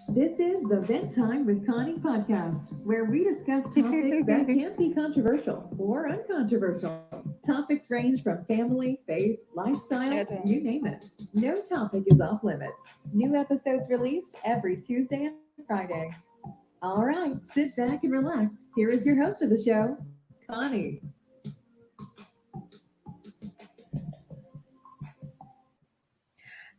This is the Vent Time with Connie Podcast, where we discuss topics that can be controversial or uncontroversial. Topics range from family, faith, lifestyle, Your you turn. name it. No topic is off limits. New episodes released every Tuesday and Friday. All right, sit back and relax. Here is your host of the show, Connie.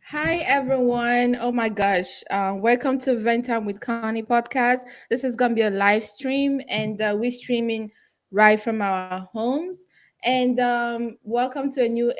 Hi everyone. Oh my gosh. Welcome to Vent Time with Connie Podcast. This is gonna be a live stream and we're streaming right from our homes. And welcome to a new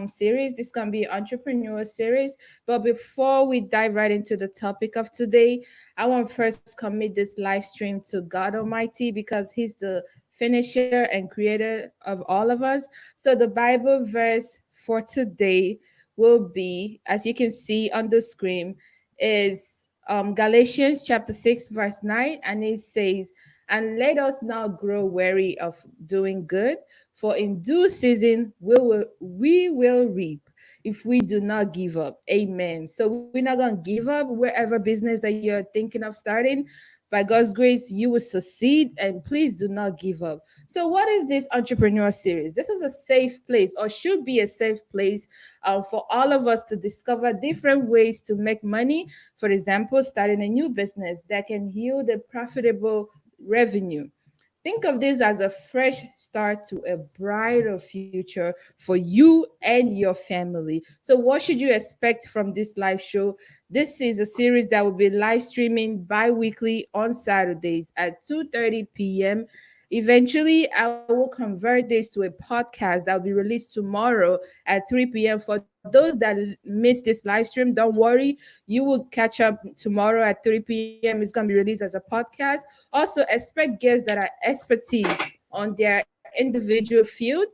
series. This is gonna be entrepreneur series. But before we dive right into the topic of today, I want to first commit this live stream to God Almighty because He's the finisher and creator of all of us. So the Bible verse for today will be, as you can see on the screen, is Galatians chapter 6, verse 9, and it says, "And let us now grow weary of doing good, for in due season we will reap if we do not give up." Amen. So we're not gonna give up wherever business that you're thinking of starting. By God's grace, you will succeed, and please do not give up. So, what is this entrepreneur series? This is a safe place, or should be a safe place, for all of us to discover different ways to make money. For example, starting a new business that can yield a profitable revenue. Think of this as a fresh start to a brighter future for you and your family. So, what should you expect from this live show? This is a series that will be live streaming bi-weekly on Saturdays at 2:30 p.m. Eventually, I will convert this to a podcast that will be released tomorrow at 3 p.m. For those that missed this live stream, don't worry. You will catch up tomorrow at 3 p.m. It's going to be released as a podcast. Also, expect guests that are expertise on their individual field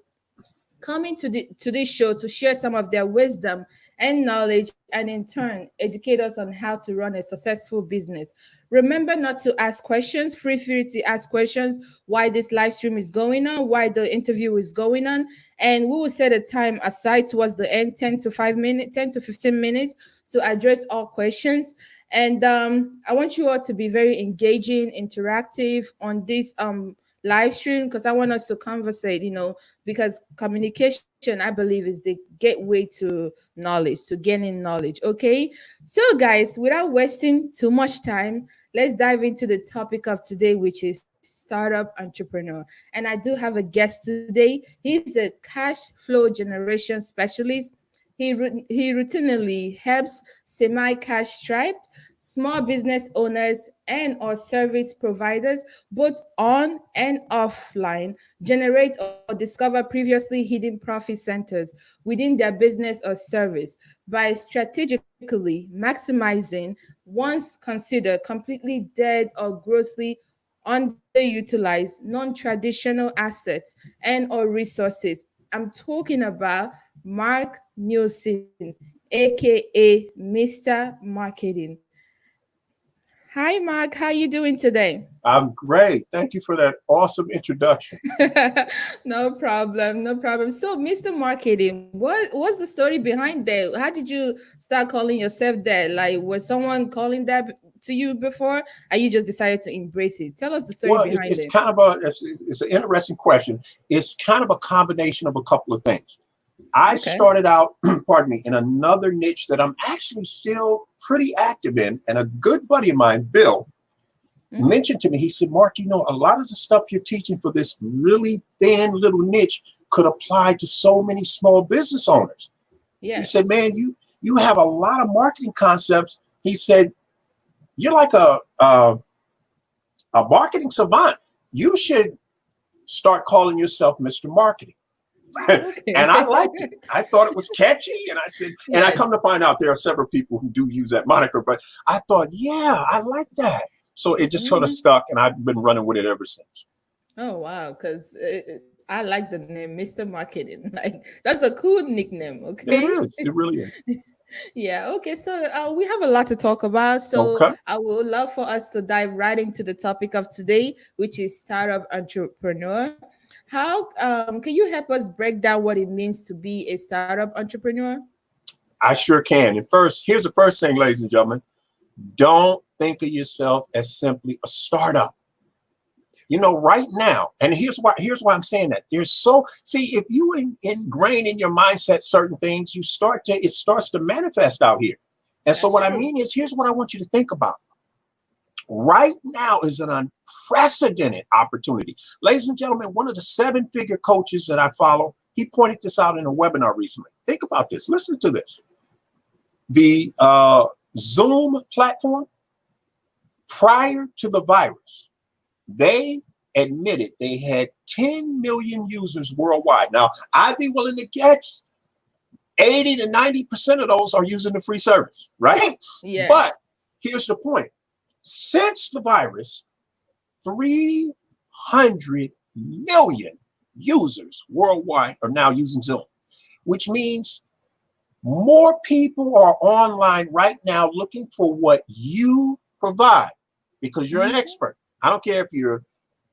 coming to this show to share some of their wisdom and knowledge, and in turn educate us on how to run a successful business. Remember not to ask questions. Feel free to ask questions why this live stream is going on, why the interview is going on, and we will set a time aside towards the end, 10 to 15 minutes, to address all questions. And I want you all to be very engaging, interactive on this live stream, because I want us to conversate, because communication, I believe, is the gateway to knowledge, to gaining knowledge. Okay. So, guys, without wasting too much time, let's dive into the topic of today, which is startup entrepreneur. And I do have a guest today. He's a cash flow generation specialist. He routinely helps semi-cash strapped small business owners and or service providers, both on and offline, generate or discover previously hidden profit centers within their business or service by strategically maximizing once considered completely dead or grossly underutilized non-traditional assets and or resources. I'm talking about Mark Newsome, aka Mr. Marketing. Hi, Mark. How you doing today? I'm great. Thank you for that awesome introduction. No problem, no problem. So, Mr. Marketing, what's the story behind that? How did you start calling yourself that? Like, was someone calling that to you before, and you just decided to embrace it? Tell us the story Well, behind it's it. kind of it's an interesting question. It's kind of a combination of a couple of things. I Okay. started out, pardon me, in another niche that I'm actually still pretty active in. And a good buddy of mine, Bill, Mhm. mentioned to me, he said, Mark, a lot of the stuff you're teaching for this really thin little niche could apply to so many small business owners. He said, Yes. man, you have a lot of marketing concepts. He said, you're like a marketing savant. You should start calling yourself Mr. Marketing. And I Okay. liked it. I thought it was catchy. And I said, and I Yes. come to find out there are several people who do use that moniker, but I thought, yeah, I like that. So it just sort of Mhm. stuck, and I've been running with it ever since. Oh wow, because I like the name Mr. Marketing. Like that's a cool nickname. It Okay. is. It really is. Yeah, okay. So we have a lot to talk about. So Okay. I would love for us to dive right into the topic of today, which is startup entrepreneur. How can you help us break down what it means to be a startup entrepreneur? I sure can. And first, here's the first thing, ladies and gentlemen. Don't think of yourself as simply a startup. You know, right now, and here's why I'm saying that. If you ingrain in your mindset certain things, it starts to manifest out here. And so what I mean is, here's what I want you to think about. Right now is an unprecedented opportunity. Ladies and gentlemen, one of the 7-figure coaches that I follow, he pointed this out in a webinar recently. Think about this. Listen to this. The Zoom platform, prior to the virus, they admitted they had 10 million users worldwide. Now, I'd be willing to guess 80 to 90% of those are using the free service, right? Yes. But here's the point. Since the virus, 300 million users worldwide are now using Zoom, which means more people are online right now looking for what you provide because you're an expert. I don't care if you're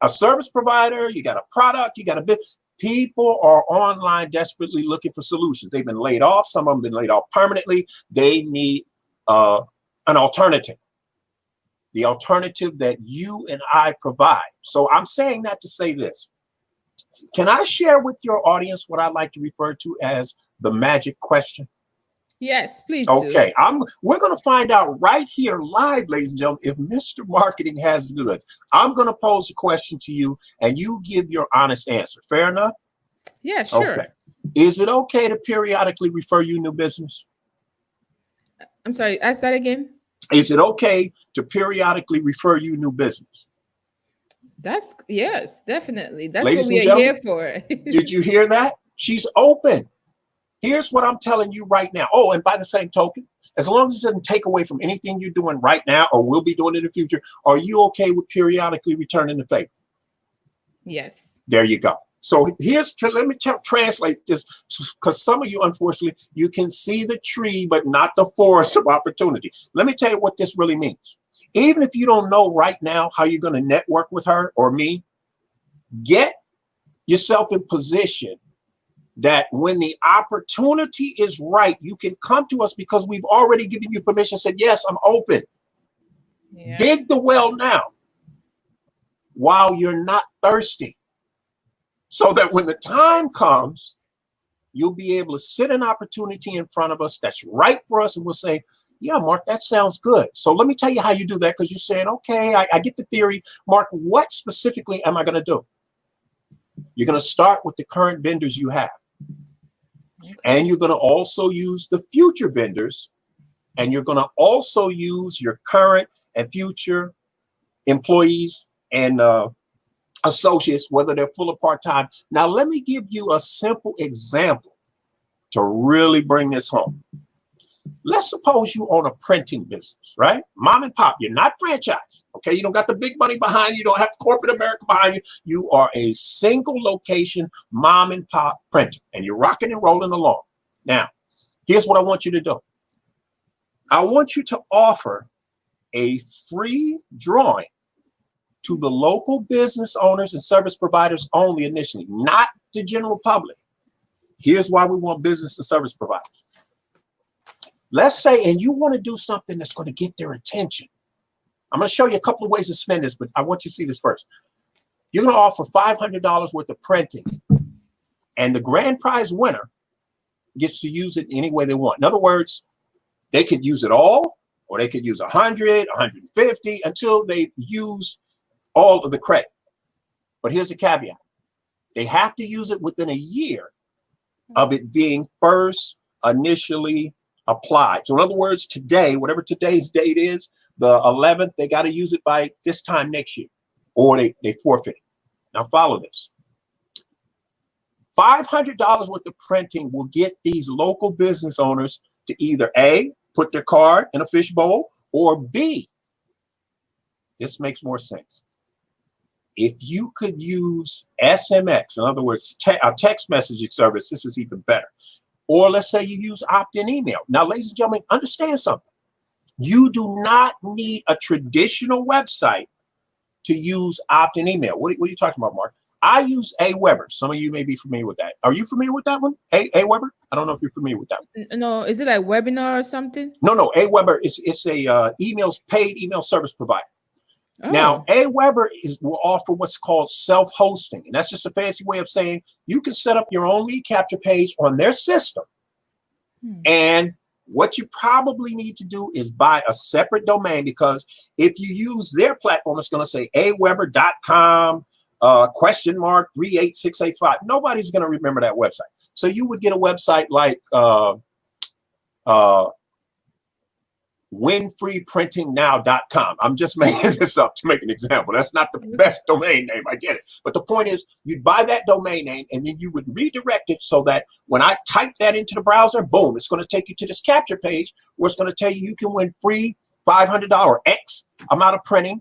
a service provider, you got a product, you got a bit. People are online desperately looking for solutions. They've been laid off. Some of them have been laid off permanently. They need an alternative. The alternative that you and I provide. So I'm saying that to say this. Can I share with your audience what I like to refer to as the magic question? Yes, please Okay, do. We're going to find out right here live, ladies and gentlemen, if Mr. Marketing has the goods. I'm going to pose a question to you and you give your honest answer. Fair enough? Yeah, sure. Okay. Is it okay to periodically refer you new business? I'm sorry, ask that again. Is it okay to periodically refer you new business? Yes, definitely. That's Ladies what we and are here gentlemen, for. Did you hear that? She's open. Here's what I'm telling you right now. Oh, and by the same token, as long as it doesn't take away from anything you're doing right now or will be doing in the future, are you okay with periodically returning the favor? Yes. There you go. So let me translate this, because some of you, unfortunately, you can see the tree, but not the forest of opportunity. Let me tell you what this really means. Even if you don't know right now how you're going to network with her or me, get yourself in position that when the opportunity is right, you can come to us because we've already given you permission, said, yes, I'm open. Yeah. Dig the well now while you're not thirsty, so that when the time comes, you'll be able to sit an opportunity in front of us that's right for us, and we'll say, yeah, Mark, that sounds good. So let me tell you how you do that, because you're saying, okay, I get the theory. Mark, what specifically am I going to do? You're going to start with the current vendors you have. And you're going to also use the future vendors, and you're going to also use your current and future employees and associates, whether they're full or part-time. Now, let me give you a simple example to really bring this home. Let's suppose you own a printing business, right? Mom and pop, you're not franchised, okay? You don't got the big money behind you. You don't have corporate America behind you. You are a single location mom and pop printer, and you're rocking and rolling along. Now, here's what I want you to do. I want you to offer a free drawing to the local business owners and service providers only initially, not the general public. Here's why we want business and service providers. Let's say, and you want to do something that's going to get their attention. I'm going to show you a couple of ways to spend this, but I want you to see this first. You're going to offer $500 worth of printing, and the grand prize winner gets to use it any way they want. In other words, they could use it all, or they could use 100, 150 until they use all of the credit. But here's a caveat. They have to use it within a year of it being first initially applied. So in other words, today, whatever today's date is, the 11th, they got to use it by this time next year, or they forfeit it. Now follow this. $500 worth of printing will get these local business owners to either A, put their card in a fishbowl, or B, this makes more sense. If you could use SMX, in other words, a text messaging service, this is even better. Or let's say you use opt-in email. Now, ladies and gentlemen, understand something. You do not need a traditional website to use opt-in email. What are you talking about, Mark? I use Aweber. Some of you may be familiar with that. Are you familiar with that one? Aweber? I don't know if you're familiar with that one. No, is it like webinar or something? No. Aweber it's a paid email service provider. Oh. Now, Aweber will offer what's called self-hosting, and that's just a fancy way of saying you can set up your own lead capture page on their system. And what you probably need to do is buy a separate domain, because if you use their platform, it's going to say aweber.com !38685. Nobody's going to remember that website. So you would get a website like winfreeprintingnow.com. I'm just making this up to make an example. That's not the best domain name. I get it. But the point is, you'd buy that domain name and then you would redirect it so that when I type that into the browser, boom, it's going to take you to this capture page where it's going to tell you you can win free $500 X amount of printing.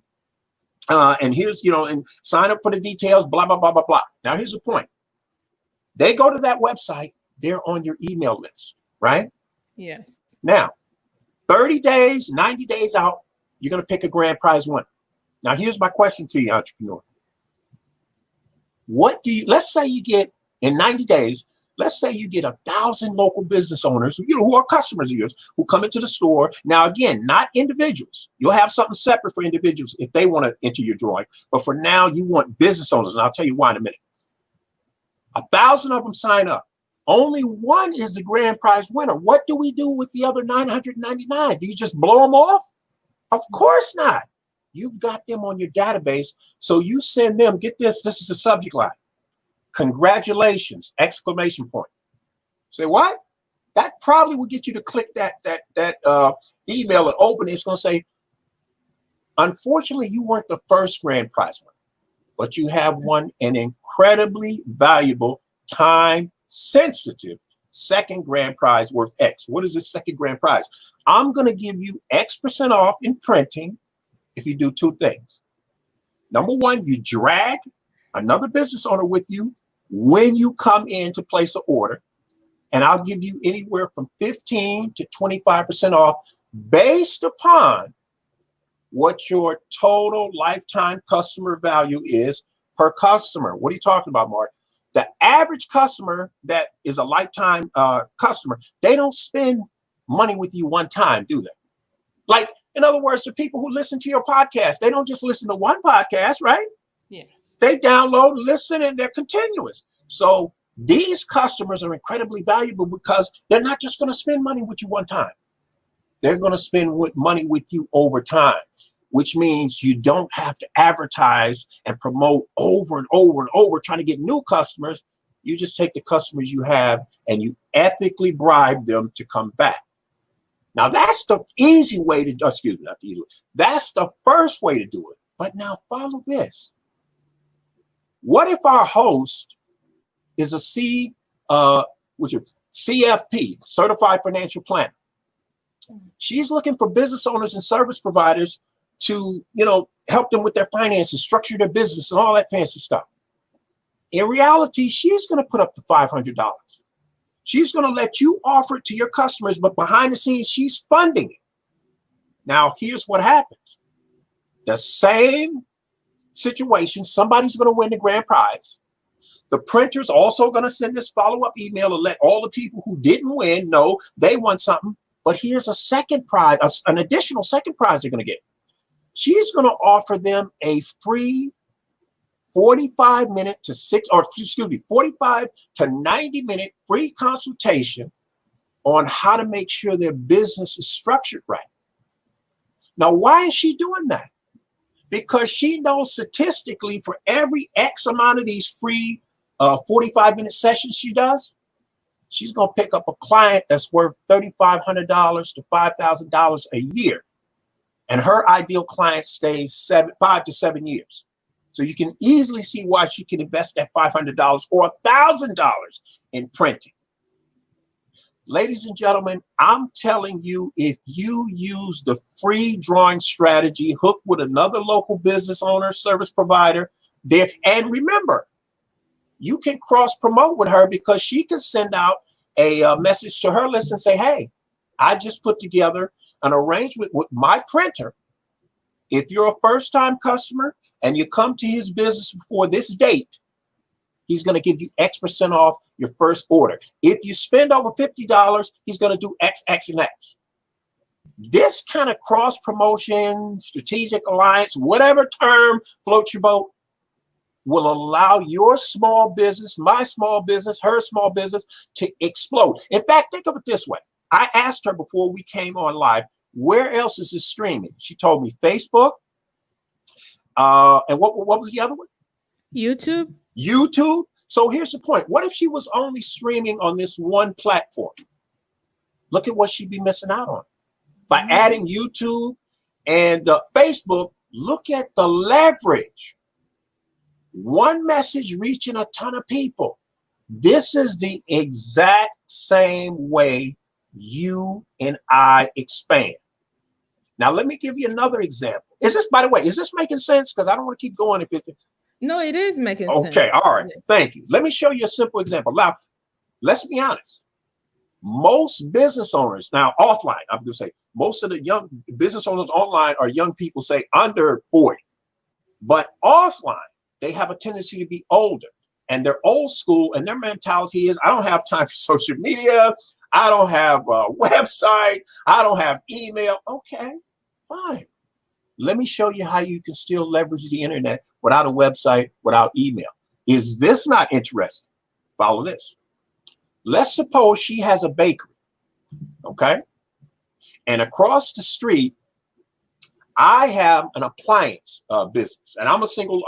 And here's, and sign up for the details, blah, blah, blah, blah, blah. Now, here's the point. They go to that website. They're on your email list, right? Yes. Now, 30 days, 90 days out, you're going to pick a grand prize winner. Now, here's my question to you, entrepreneur. Let's say you get, in 90 days, let's say you get 1,000 local business owners, who are customers of yours, who come into the store. Now, again, not individuals. You'll have something separate for individuals if they want to enter your drawing. But for now, you want business owners, and I'll tell you why in a minute. 1,000 of them sign up. Only one is the grand prize winner. What do we do with the other 999? Do you just blow them off? Of course not. You've got them on your database. So you send them, get this is the subject line. Congratulations, ! Say what? That probably will get you to click that email and open it. It's going to say, unfortunately, you weren't the first grand prize winner, but you have won an incredibly valuable, time-sensitive second grand prize worth X. What is this second grand prize? I'm going to give you X% off in printing if you do two things. Number one, you drag another business owner with you when you come in to place an order, and I'll give you anywhere from 15 to 25% off based upon what your total lifetime customer value is per customer. What are you talking about, Mark? The average customer that is a lifetime customer, they don't spend money with you one time, do they? Like, in other words, the people who listen to your podcast, they don't just listen to one podcast, right? Yeah. They download and listen, and they're continuous. So these customers are incredibly valuable because they're not just going to spend money with you one time. They're going to spend money with you over time, which means you don't have to advertise and promote over and over and over trying to get new customers. You just take the customers you have and you ethically bribe them to come back. Now, that's the easy way to, not the easy way. That's the first way to do it. But now follow this. What if our host is a CFP, Certified Financial Planner? She's looking for business owners and service providers to, help them with their finances, structure their business, and all that fancy stuff. In reality, she's going to put up the $500. She's going to let you offer it to your customers, but behind the scenes, she's funding it. Now, here's what happens. The same situation, somebody's going to win the grand prize. The printer's also going to send this follow-up email and let all the people who didn't win know they won something. But here's a second prize, an additional second prize they're going to get. She's going to offer them a free 45 to 90 minute free consultation on how to make sure their business is structured right. Now, why is she doing that? Because she knows statistically for every X amount of these free 45-minute sessions she does, she's going to pick up a client that's worth $3,500 to $5,000 a year. And her ideal client stays 5 to 7 years. So you can easily see why she can invest that $500 or $1,000 in printing. Ladies and gentlemen, I'm telling you, if you use the free drawing strategy, hook with another local business owner, service provider there, and remember, you can cross promote with her because she can send out a message to her list and say, hey, I just put together an arrangement with my printer. If you're a first-time customer and you come to his business before this date, he's going to give you X% off your first order. If you spend over $50, he's going to do X, X, and X. This kind of cross promotion, strategic alliance, whatever term floats your boat, will allow your small business, my small business, her small business to explode. In fact, think of it this way. I asked her before we came on live, where else is this streaming? She told me Facebook. And what was the other one? YouTube. YouTube. So here's the point. What if she was only streaming on this one platform? Look at what she'd be missing out on. By adding YouTube and Facebook, look at the leverage. One message reaching a ton of people. This is the exact same way you and I expand. Now, let me give you another example. Is this, by the way, is this making sense? Because I don't want to keep going if it's... No, it is making sense. Okay, all right. Yes. Thank you. Let me show you a simple example. Now, let's be honest. Most business owners, now offline, I'm going to say, most of the young business owners online are young people, say under 40. But offline, they have a tendency to be older. And they're old school, and their mentality is, I don't have time for social media. I don't have a website. I don't have email. Okay, fine. Let me show you how you can still leverage the internet without a website, without email. Is this not interesting? Follow this. Let's suppose she has a bakery, okay? And across the street, I have an appliance business, and I'm a single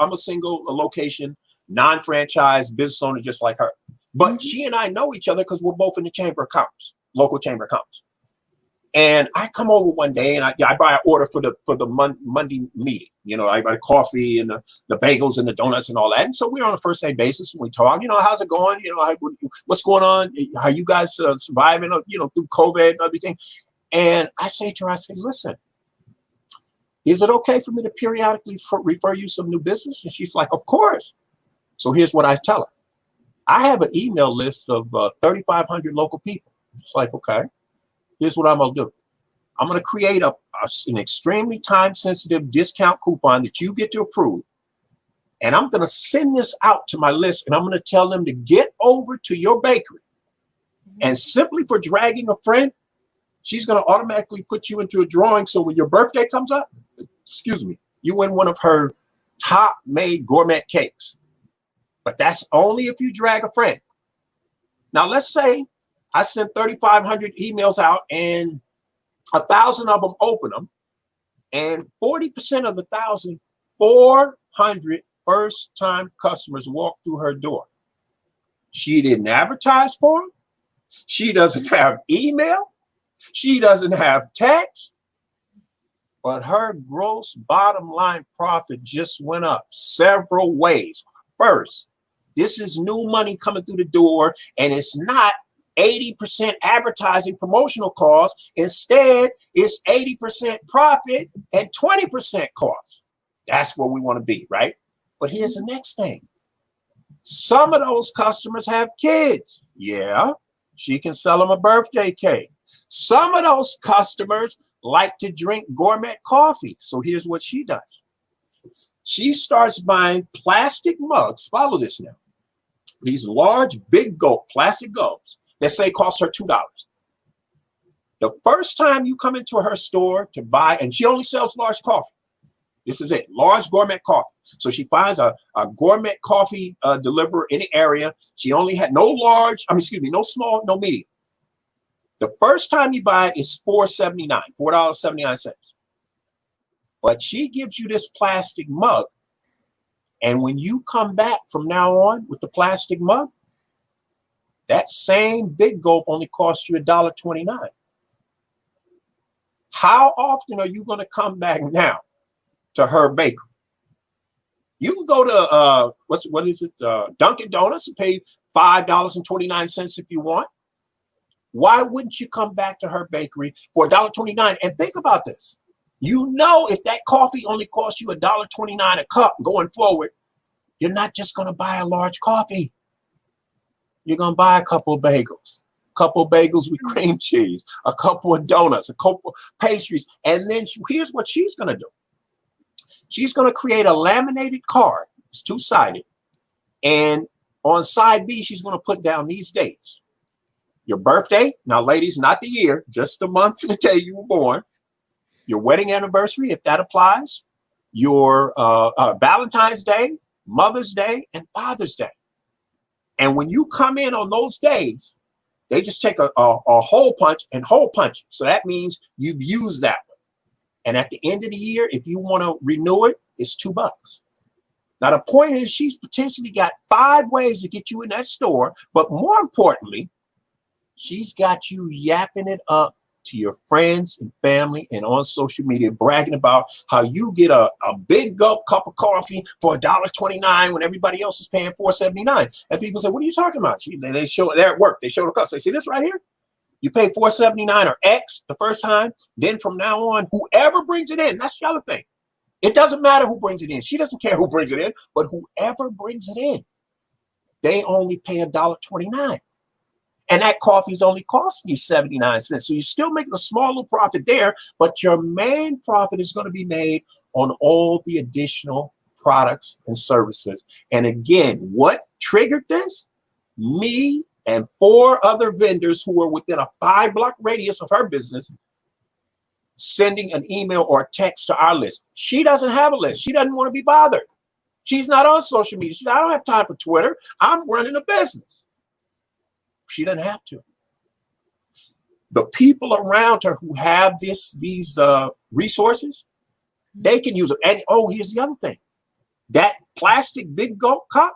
location, non-franchise business owner, just like her. But she and I know each other because we're both in the Chamber of Commerce, local Chamber of Commerce. And I come over one day and I buy an order for the Monday meeting. You know, I buy coffee and the bagels and the donuts and all that. And so we're on a first name basis and we talk. You know, how's it going? You know, what's going on? How you guys surviving? You know, through COVID and everything. And I say to her, I say, listen, is it okay for me to periodically refer you some new business? And she's like, of course. So here's what I tell her. I have an email list of 3,500 local people. It's like, okay, here's what I'm going to do. I'm going to create an extremely time-sensitive discount coupon that you get to approve. And I'm going to send this out to my list. And I'm going to tell them to get over to your bakery. And simply for dragging a friend, she's going to automatically put you into a drawing. So when your birthday comes up, you win one of her top-made gourmet cakes. But that's only if you drag a friend. Now, let's say I sent 3,500 emails out and 1,000 of them open them. And 40% of the 1,000, 400 first-time customers walk through her door. She didn't advertise for them. She doesn't have email. She doesn't have text. But her gross bottom line profit just went up several ways. First, this is new money coming through the door, and it's not 80% advertising promotional costs. Instead, it's 80% profit and 20% cost. That's where we want to be, right? But here's the next thing. Some of those customers have kids. Yeah, she can sell them a birthday cake. Some of those customers like to drink gourmet coffee. So here's what she does. She starts buying plastic mugs. Follow this now. These large, big plastic gulps that say cost her $2. The first time you come into her store to buy, and she only sells large coffee. This is it, large gourmet coffee. So she finds a gourmet coffee deliverer in the area. She only had no small, no medium. The first time you buy it is $4.79. But she gives you this plastic mug. And when you come back from now on with the plastic mug, that same big gulp only costs you $1.29. How often are you going to come back now to her bakery? You can go to Dunkin' Donuts and pay $5.29 if you want. Why wouldn't you come back to her bakery for $1.29? And think about this. You know, if that coffee only costs you $1.29 a cup going forward, you're not just going to buy a large coffee. You're going to buy a couple of bagels with cream cheese, a couple of donuts, a couple of pastries. And then here's what she's going to do. She's going to create a laminated card. It's two-sided. And On side B, she's going to put down these dates. Your birthday, now ladies, not the year, just the month and the day you were born. Your wedding anniversary, if that applies. Your Valentine's Day, Mother's Day, and Father's Day. And when you come in on those days, they just take a hole punch and hole punch it. So that means you've used that one. And at the end of the year, if you want to renew it, it's $2. Now, the point is she's potentially got 5 ways to get you in that store. But more importantly, she's got you yapping it up to your friends and family and on social media, bragging about how you get a big gulp cup of coffee for $1.29 when everybody else is paying $4.79. And people say, what are you talking about? They show it there at work. They show the customer. They see this right here? You pay $4.79 or X the first time. Then from now on, whoever brings it in, that's the other thing. It doesn't matter who brings it in. She doesn't care who brings it in, but whoever brings it in, they only pay $1.29. And that coffee is only costing you 79 cents. So you're still making a small little profit there, but your main profit is going to be made on all the additional products and services. And again, what triggered this? Me and 4 other vendors who were within a 5-block radius of her business sending an email or a text to our list. She doesn't have a list. She doesn't want to be bothered. She's not on social media. She said, I don't have time for Twitter. I'm running a business. She doesn't have to. The people around her who have these resources, they can use it. And here's the other thing. That plastic big gulp cup,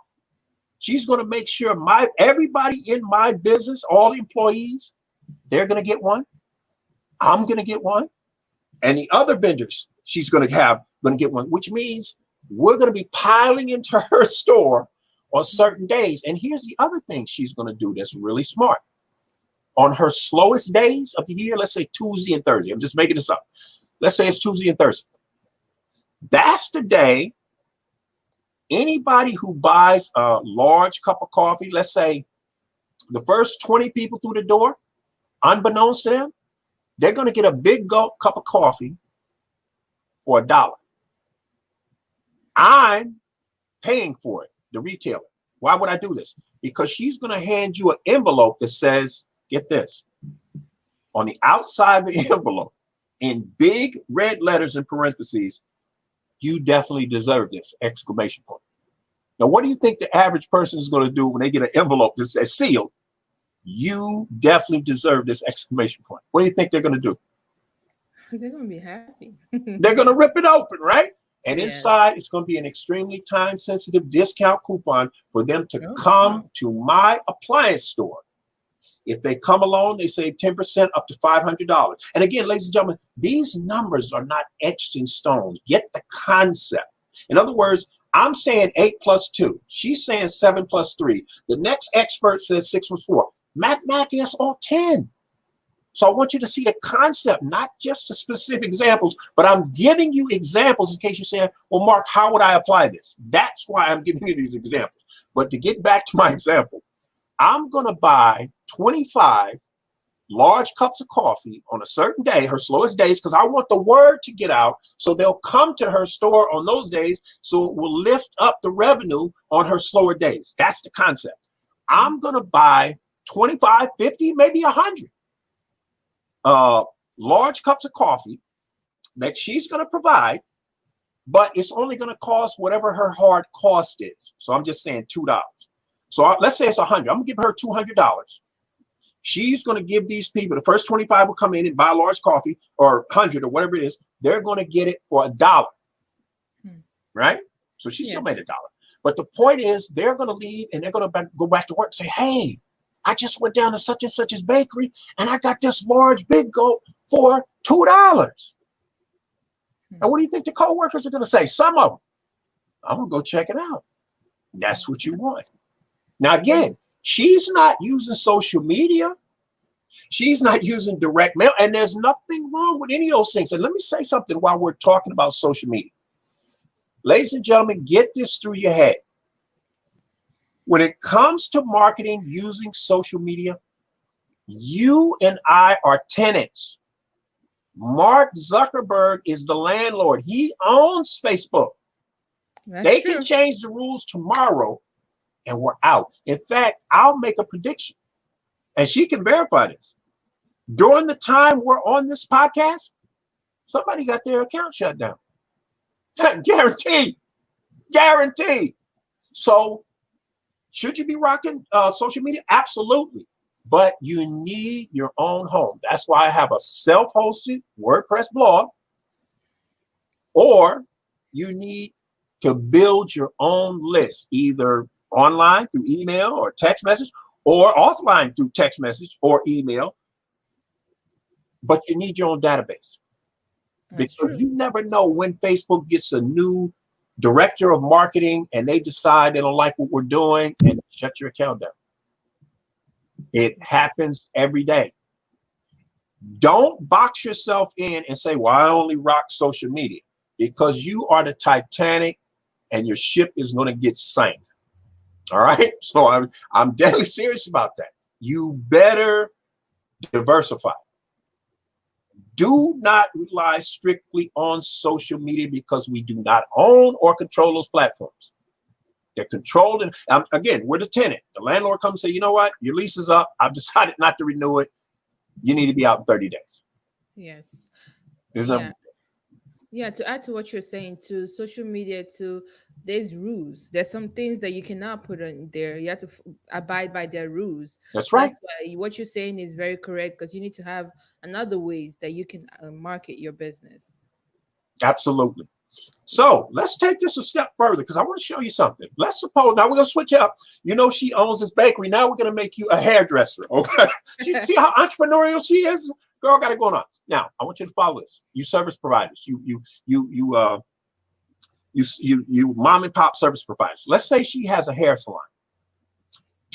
she's going to make sure everybody in my business, all employees, they're going to get one. I'm going to get one. And the other vendors she's going to get one, which means we're going to be piling into her store on certain days. And here's the other thing she's going to do that's really smart. On her slowest days of the year, let's say Tuesday and Thursday. I'm just making this up. Let's say it's Tuesday and Thursday. That's the day anybody who buys a large cup of coffee, let's say the first 20 people through the door, unbeknownst to them, they're going to get a big gulp cup of coffee for $1. I'm paying for it, the retailer. Why would I do this? Because she's going to hand you an envelope that says, get this, on the outside of the envelope, in big red letters in parentheses, you definitely deserve this, exclamation point. Now, what do you think the average person is going to do when they get an envelope that says sealed? You definitely deserve this, exclamation point. What do you think they're going to do? They're going to be happy. They're going to rip it open, right? And inside, it's going to be an extremely time-sensitive discount coupon for them to come to my appliance store. If they come alone, they save 10% up to $500. And again, ladies and gentlemen, these numbers are not etched in stone. Get the concept. In other words, I'm saying 8 plus 2. She's saying 7 plus 3. The next expert says 6 plus 4. Mathematically, that's all 10. So I want you to see the concept, not just the specific examples, but I'm giving you examples in case you're saying, well, Mark, how would I apply this? That's why I'm giving you these examples. But to get back to my example, I'm going to buy 25 large cups of coffee on a certain day, her slowest days, because I want the word to get out so they'll come to her store on those days so it will lift up the revenue on her slower days. That's the concept. I'm going to buy 25, 50, maybe 100 large cups of coffee that she's going to provide, but it's only going to cost whatever her hard cost is. So I'm just saying $2. So let's say it's 100. I'm going to give her $200. She's going to give these people, the first 25 will come in and buy a large coffee, or 100 or whatever it is. They're going to get it for $1, right? So she still made $1. But the point is, they're going to leave and they're going to go back to work and say, hey, I just went down to such and such's bakery and I got this large big gulp for $2. And what do you think the co-workers are going to say? Some of them, I'm going to go check it out. That's what you want. Now, again, she's not using social media. She's not using direct mail. And there's nothing wrong with any of those things. And let me say something while we're talking about social media. Ladies and gentlemen, get this through your head. When it comes to marketing using social media, you and I are tenants. Mark Zuckerberg is the landlord. He owns Facebook. They can change the rules tomorrow, and we're out. In fact, I'll make a prediction, and she can verify this. During the time we're on this podcast, somebody got their account shut down. Guaranteed. Guaranteed. So should you be rocking social media? Absolutely. But you need your own home. That's why I have a self-hosted WordPress blog, or you need to build your own list, either online through email or text message, or offline through text message or email. But you need your own database. Because you never know when Facebook gets a new director of marketing and they decide they don't like what we're doing and shut your account down. It happens every day. Don't box yourself in and say, well, I only rock social media, because you are the Titanic and your ship is going to get sank. All right. So I'm deadly serious about that. You better diversify. Do not rely strictly on social media, because we do not own or control those platforms. They're controlled. And again, we're the tenant. The landlord comes and say, you know what? Your lease is up. I've decided not to renew it. You need to be out in 30 days. Yes. Yeah. To add to what you're saying, to social media, there's rules. There's some things that you cannot put in there. You have to abide by their rules. That's right. That's why what you're saying is very correct, because you need to have another ways that you can market your business. Absolutely. So let's take this a step further, because I want to show you something. Let's suppose now we're going to switch up. You know, she owns this bakery. Now we're going to make you a hairdresser. Okay. See how entrepreneurial she is? Girl, got it going on. Now I want you to follow this. You service providers. You mom and pop service providers. Let's say she has a hair salon.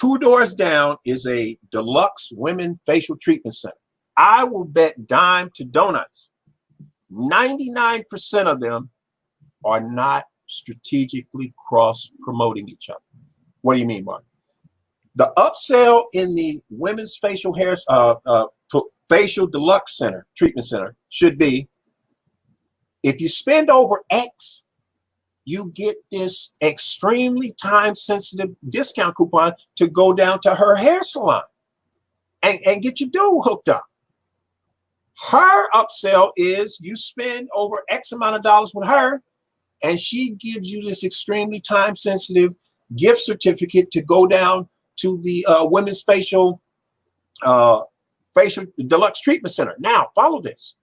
2 doors down is a deluxe women facial treatment center. I will bet dime to donuts 99% of them are not strategically cross-promoting each other. What do you mean, Mark? The upsell in the women's facial hair facial deluxe center treatment center should be, if you spend over X, you get this extremely time-sensitive discount coupon to go down to her hair salon and get your dude hooked up. Her upsell is you spend over X amount of dollars with her, and she gives you this extremely time-sensitive gift certificate to go down to the women's facial deluxe treatment center. Now, follow this.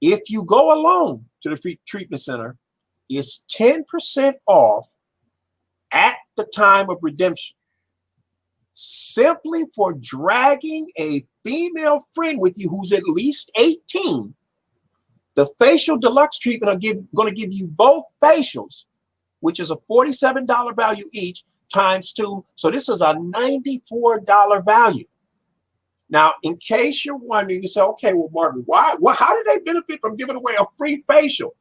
If you go alone to the treatment center, it's 10% off at the time of redemption, simply for dragging a female friend with you who's at least 18. The facial deluxe treatment are going to give you both facials, which is a $47 value each, times 2. So this is a $94 value. Now, in case you're wondering, you say, okay, well, Martin, why? Well, how did they benefit from giving away a free facial?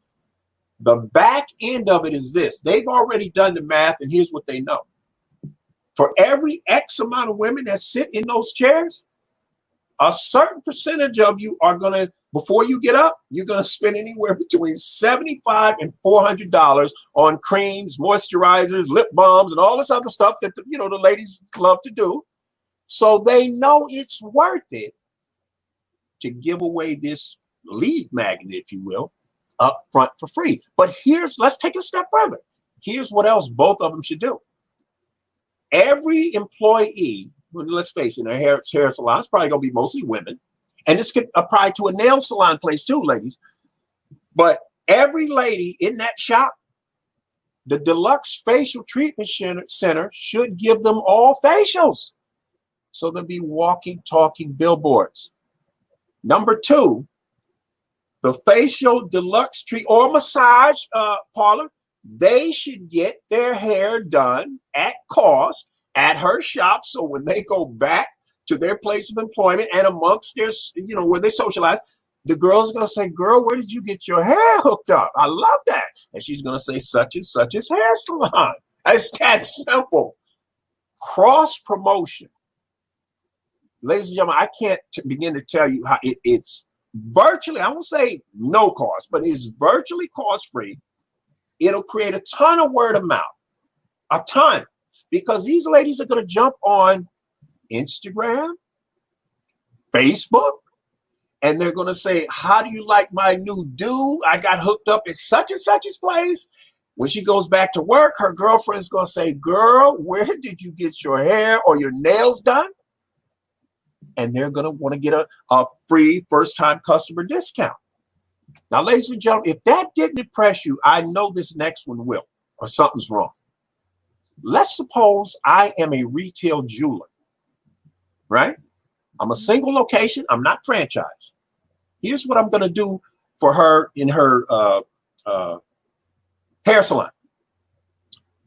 The back end of it is this. They've already done the math, and here's what they know. For every X amount of women that sit in those chairs, a certain percentage of you are going to, before you get up, you're going to spend anywhere between $75 and $400 on creams, moisturizers, lip balms, and all this other stuff that the ladies love to do. So they know it's worth it to give away this lead magnet, if you will, up front for free. But let's take it a step further. Here's what else both of them should do. Every employee, let's face it, in a hair salon, it's probably going to be mostly women. And this could apply to a nail salon place too, ladies. But every lady in that shop, the deluxe facial treatment center should give them all facials. So they'll be walking, talking billboards. Number 2, the facial deluxe or massage parlor, they should get their hair done at cost at her shop. So when they go back to their place of employment and amongst their, where they socialize, the girl's going to say, girl, where did you get your hair hooked up? I love that. And she's going to say, such and such as hair salon. It's that simple. Cross promotion. Ladies and gentlemen, I can't begin to tell you how it's virtually, I won't say no cost, but it's virtually cost-free. It'll create a ton of word of mouth, a ton. because these ladies are going to jump on Instagram, Facebook, and they're going to say, how do you like my new dude? I got hooked up at such and such's place. When she goes back to work, her girlfriend's going to say, girl, where did you get your hair or your nails done? And they're going to want to get a free first-time customer discount. Now, ladies and gentlemen, if that didn't impress you, I know this next one will, or something's wrong. Let's suppose I am a retail jeweler, right? I'm a single location. I'm not franchised. Here's what I'm going to do for her in her hair salon.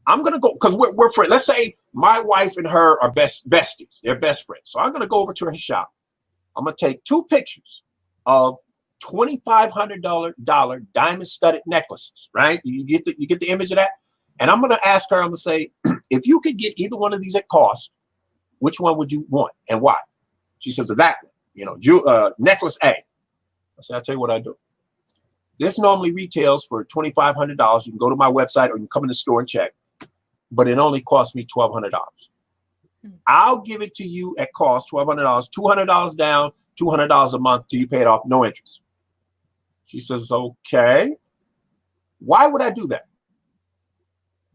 I'm going to go, because we're friends. Let's say my wife and her are besties. They're best friends. So I'm going to go over to her shop. I'm going to take 2 pictures of $2,500 diamond studded necklaces, right? You get the image of that? And I'm going to ask her, I'm going to say, if you could get either one of these at cost, which one would you want and why? She says, that one, necklace A. I say, I'll tell you what I do. This normally retails for $2,500. You can go to my website or you can come in the store and check, but it only costs me $1,200. I'll give it to you at cost, $1,200, $200 down, $200 a month till you pay it off, no interest. She says, okay. Why would I do that?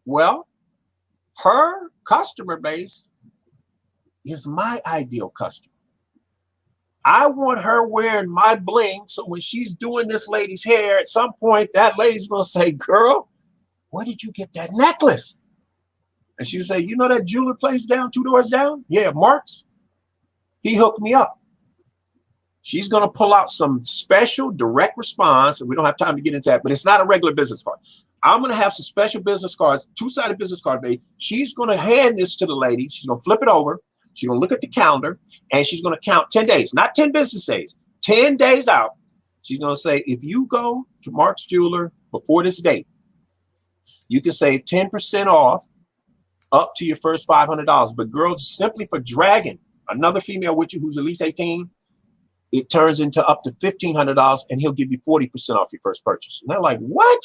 Well, her customer base is my ideal customer. I want her wearing my bling, so when she's doing this lady's hair, at some point, that lady's going to say, girl, where did you get that necklace? And she'll say, you know that jeweler place down 2 doors down? Yeah, Mark's. He hooked me up. She's going to pull out some special direct response, and we don't have time to get into that, but it's not a regular business card. I'm going to have some special business cards, 2-sided business card, babe. She's going to hand this to the lady. She's going to flip it over. She's going to look at the calendar, and she's going to count 10 days, not 10 business days, 10 days out. She's going to say, if you go to Mark's Jeweler before this date, you can save 10% off up to your first $500. But girls, simply for dragging another female with you who's at least 18, it turns into up to $1,500, and he'll give you 40% off your first purchase. And they're like, what?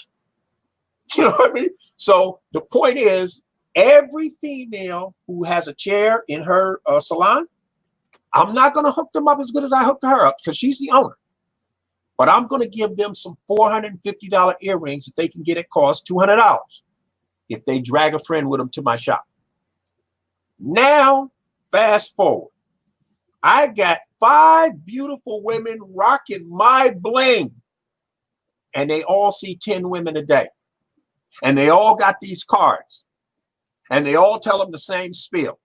You know what I mean? So the point is, every female who has a chair in her salon, I'm not going to hook them up as good as I hooked her up because she's the owner. But I'm going to give them some $450 earrings that they can get at cost $200 if they drag a friend with them to my shop. Now, fast forward. I got 5 beautiful women rocking my bling, and they all see 10 women a day. And they all got these cards. And they all tell them the same spiel.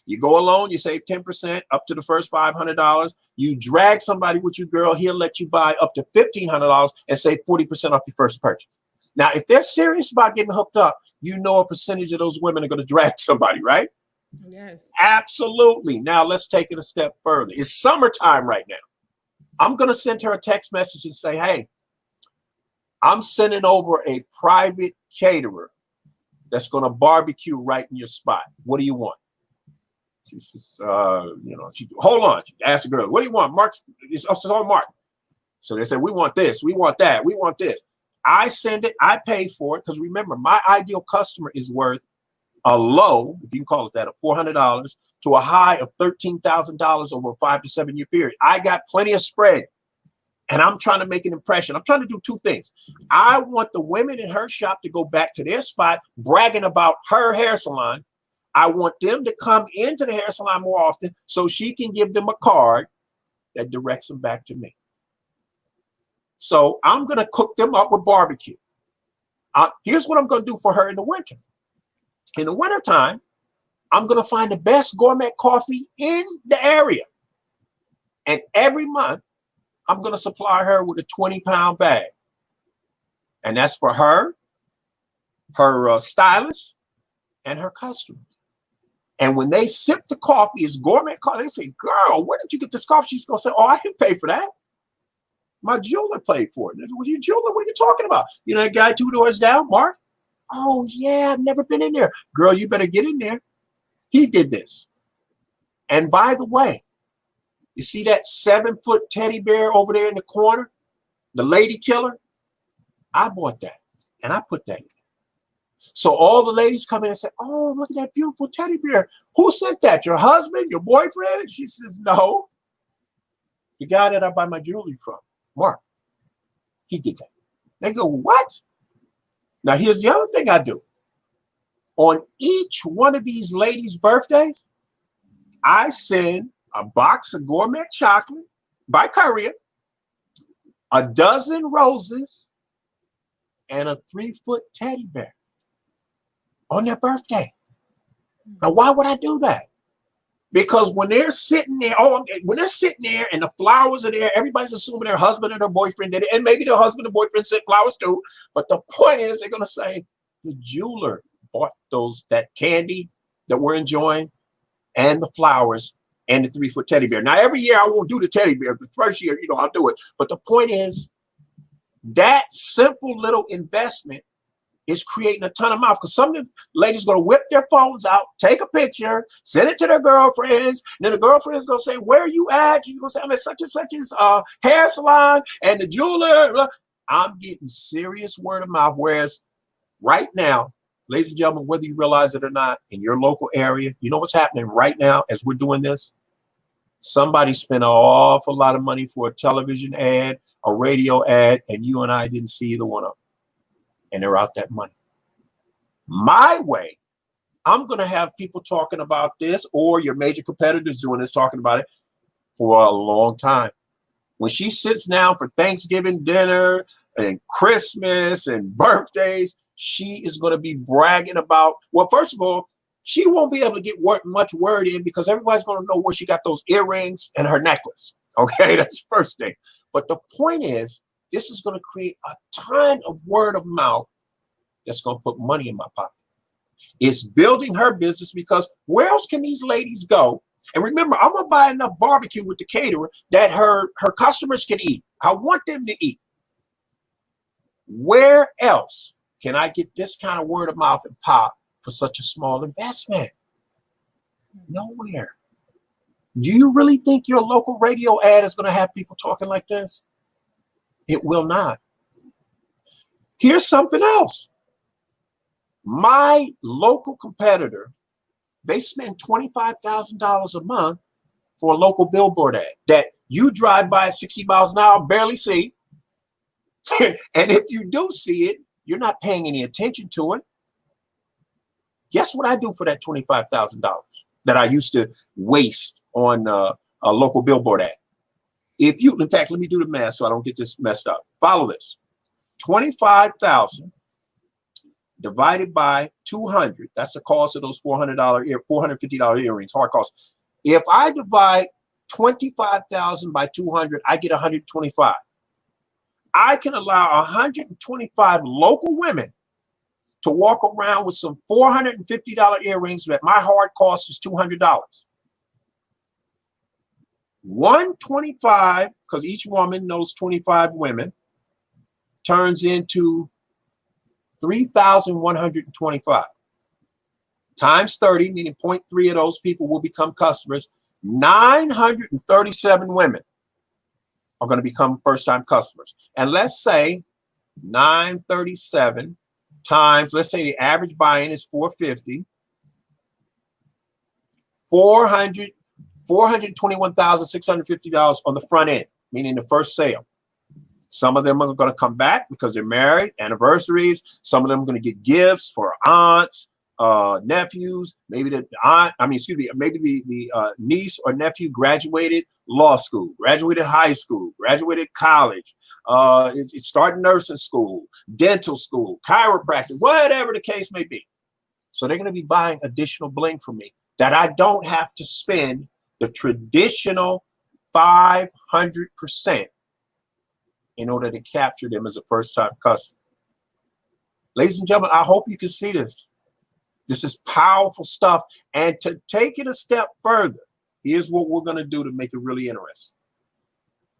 You go alone, you save 10% up to the first $500. You drag somebody with you, girl, he'll let you buy up to $1,500 and save 40% off your first purchase. Now, if they're serious about getting hooked up, you know a percentage of those women are going to drag somebody, right? Yes. Absolutely. Now, let's take it a step further. It's summertime right now. I'm going to send her a text message and say, hey, I'm sending over a private caterer that's going to barbecue right in your spot. What do you want? She says, hold on. She asked the girl, what do you want? Mark's, it's on Mark. So they said, we want this, we want that, we want this. I send it, I pay for it, because remember, my ideal customer is worth a low, if you can call it that, of $400 to a high of $13,000 over a 5 to 7 year period. I got plenty of spread. And I'm trying to make an impression. I'm trying to do 2 things. I want the women in her shop to go back to their spot bragging about her hair salon. I want them to come into the hair salon more often so she can give them a card that directs them back to me. So I'm going to cook them up with barbecue. Here's what I'm going to do for her in the winter. In the wintertime, I'm going to find the best gourmet coffee in the area. And every month, I'm going to supply her with a 20-pound bag. And that's for her, her stylist, and her customers. And when they sip the coffee, it's gourmet coffee. They say, girl, where did you get this coffee? She's going to say, oh, I didn't pay for that. My jeweler paid for it. What are you jeweler? What are you talking about? You know that guy 2 doors down, Mark? Oh, yeah, I've never been in there. Girl, you better get in there. He did this. And by the way, you see that 7-foot teddy bear over there in the corner? The lady killer? I bought that and I put that in. So all the ladies come in and say, oh, look at that beautiful teddy bear. Who sent that? Your husband? Your boyfriend? And she says, no. The guy that I buy my jewelry from, Mark, he did that. They go, what? Now, here's the other thing I do. On each one of these ladies' birthdays, I send a box of gourmet chocolate by courier, a dozen roses, and a 3-foot teddy bear on their birthday. Now, why would I do that? Because when they're sitting there, and the flowers are there, everybody's assuming their husband or their boyfriend did it, and maybe their husband and boyfriend sent flowers too. But the point is, they're going to say the jeweler bought that candy that we're enjoying, and the flowers, and the 3-foot teddy bear. Now, every year I won't do the teddy bear. The first year, I'll do it. But the point is, that simple little investment is creating a ton of mouth, because some of the ladies going to whip their phones out, take a picture, send it to their girlfriends. And then the girlfriend's going to say, where are you at? You're going to say, I'm at such and such's hair salon and the jeweler. I'm getting serious word of mouth. Whereas right now, ladies and gentlemen, whether you realize it or not, in your local area, you know what's happening right now as we're doing this? Somebody spent an awful lot of money for a television ad, a radio ad, and you and I didn't see either one of them. And they're out that money. My way, I'm going to have people talking about this, or your major competitors doing this, talking about it for a long time. When she sits down for Thanksgiving dinner and Christmas and birthdays, she is going to be bragging about, well, first of all, she won't be able to get much word in, because everybody's going to know where she got those earrings and her necklace. Okay, that's the first thing. But the point is, this is going to create a ton of word of mouth that's going to put money in my pocket. It's building her business, because where else can these ladies go? And remember, I'm going to buy enough barbecue with the caterer that her customers can eat. I want them to eat. Where else can I get this kind of word of mouth and pop for such a small investment? Nowhere. Do you really think your local radio ad is going to have people talking like this? It will not. Here's something else. My local competitor, they spend $25,000 a month for a local billboard ad that you drive by at 60 miles an hour, barely see. And if you do see it, you're not paying any attention to it. Guess what I do for that $25,000 that I used to waste on a local billboard ad? In fact, let me do the math so I don't get this messed up. Follow this. 25,000 divided by 200. That's the cost of those $450 earrings, hard cost. If I divide 25,000 by 200, I get 125. I can allow 125 local women to walk around with some $450 earrings that my hard cost is $200. 125, because each woman knows 25 women, turns into 3,125 times 30, meaning 0.3 of those people will become customers. 937 women are going to become first-time customers. And let's say 937 times, let's say the average buy-in is $450, $421,650 on the front end, meaning the first sale. Some of them are going to come back because they're married, anniversaries. Some of them are going to get gifts for aunts, nephews. Maybe the niece or nephew graduated law school, graduated high school, graduated college, is starting nursing school, dental school, chiropractic, whatever the case may be. So they're going to be buying additional bling from me that I don't have to spend the traditional 500% in order to capture them as a first-time customer. Ladies and gentlemen, I hope you can see this. This is powerful stuff. And to take it a step further, here's what we're going to do to make it really interesting.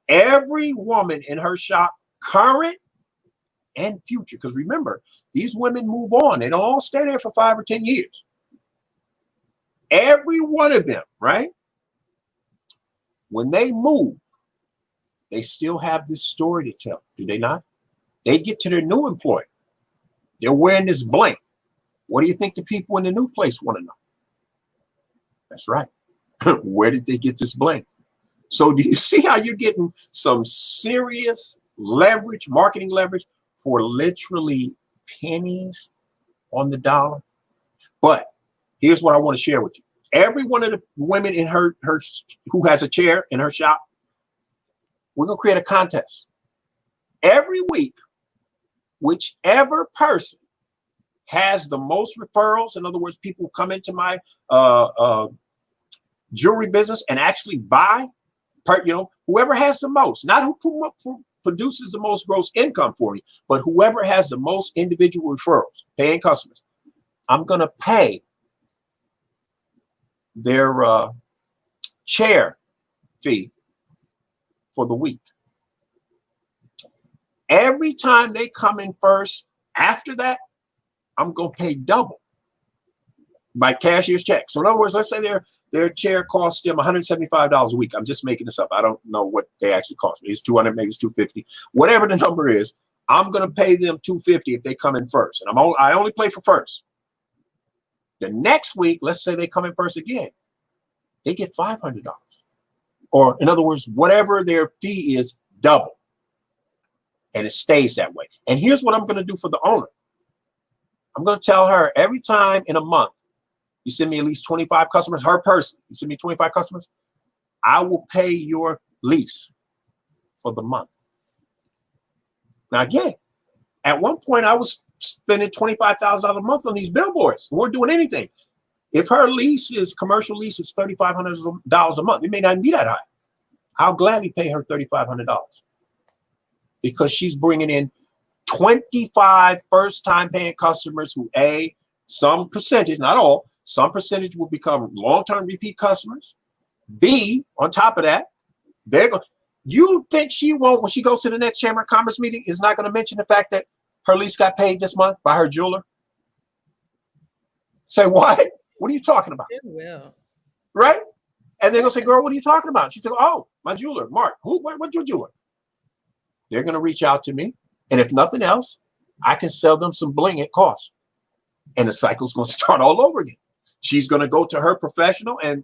Every woman in her shop, current and future, because remember, these women move on. They don't all stay there for 5 or 10 years. Every one of them, right? When they move, they still have this story to tell, do they not? They get to their new employer. They're wearing this bling. What do you think the people in the new place want to know? That's right. Where did they get this bling? So do you see how you're getting some serious leverage, marketing leverage for literally pennies on the dollar? But here's what I want to share with you. Every one of the women in her who has a chair in her shop, we're going to create a contest. Every week, whichever person has the most referrals, in other words, people come into my jewelry business and actually buy, whoever has the most, not who produces the most gross income for you, but whoever has the most individual referrals, paying customers, I'm going to pay their chair fee for the week. Every time they come in first, after that, I'm going to pay double by cashier's check. So in other words, let's say their chair costs them $175 a week. I'm just making this up. I don't know what they actually cost me. It's $200, maybe it's $250. Whatever the number is, I'm going to pay them $250 if they come in first. And I only play for first. The next week, let's say they come in first again, they get $500. Or in other words, whatever their fee is, double. And it stays that way. And here's what I'm going to do for the owner. I'm going to tell her every time in a month, you send me at least 25 customers, her person, you send me 25 customers, I will pay your lease for the month. Now, again, at one point, I was spending $25,000 a month on these billboards. We weren't doing anything. If her commercial lease is $3,500 a month, it may not be that high. I'll gladly pay her $3,500 because she's bringing in 25 first-time paying customers who, some percentage, not all, some percentage will become long-term repeat customers. B, on top of that, you think she won't, when she goes to the next Chamber of Commerce meeting, is not going to mention the fact that her lease got paid this month by her jeweler? Say, what? What are you talking about? It will. Right? And they're going to say, girl, what are you talking about? She said, oh, my jeweler, Mark. What's your jeweler? They're going to reach out to me. And if nothing else, I can sell them some bling at cost. And the cycle's going to start all over again. She's going to go to her professional and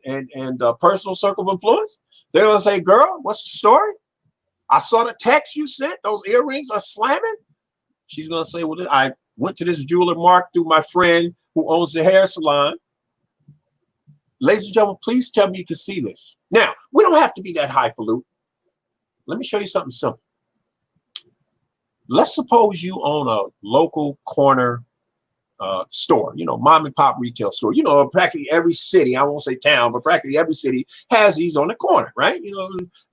personal circle of influence. They're going to say, girl, what's the story? I saw the text you sent. Those earrings are slamming. She's going to say, well, I went to this jeweler, Mark, through my friend who owns the hair salon. Ladies and gentlemen, please tell me you can see this. Now, we don't have to be that highfalutin. Let me show you something simple. Let's suppose you own a local corner store, mom and pop retail store. Practically every city, I won't say town, but practically every city has these on the corner, right?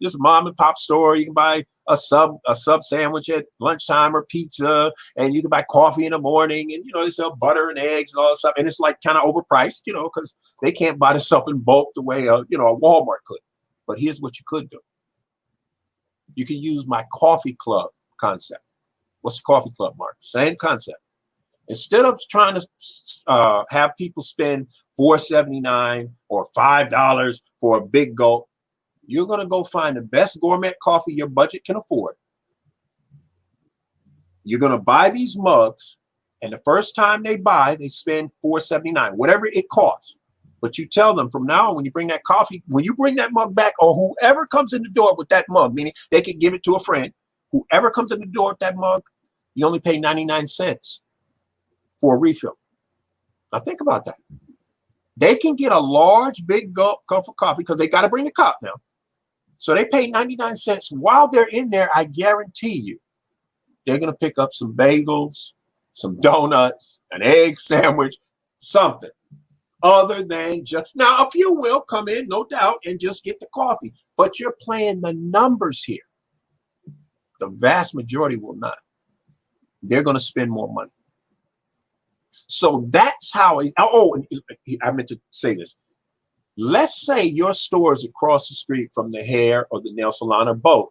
Just a mom and pop store. You can buy a sub sandwich at lunchtime or pizza, and you can buy coffee in the morning, and they sell butter and eggs and all that stuff. And it's like kind of overpriced, because they can't buy the stuff in bulk the way a Walmart could. But here's what you could do. You can use my coffee club concept. What's the coffee club, Mark? Same concept. Instead of trying to have people spend $4.79 or $5 for a big gulp, you're going to go find the best gourmet coffee your budget can afford. You're going to buy these mugs, and the first time they buy, they spend $4.79, whatever it costs. But you tell them from now on, when you bring that mug back, or whoever comes in the door with that mug, meaning they could give it to a friend, whoever comes in the door with that mug, you only pay 99 cents for a refill. Now think about that. They can get a large, big cup of coffee because they got to bring the cup now. So they pay 99 cents. While they're in there, I guarantee you, they're going to pick up some bagels, some donuts, an egg sandwich, something other than just, now a few will come in, no doubt, and just get the coffee. But you're playing the numbers here. The vast majority will not. They're going to spend more money. So that's how, I meant to say this. Let's say your store is across the street from the hair or the nail salon or both.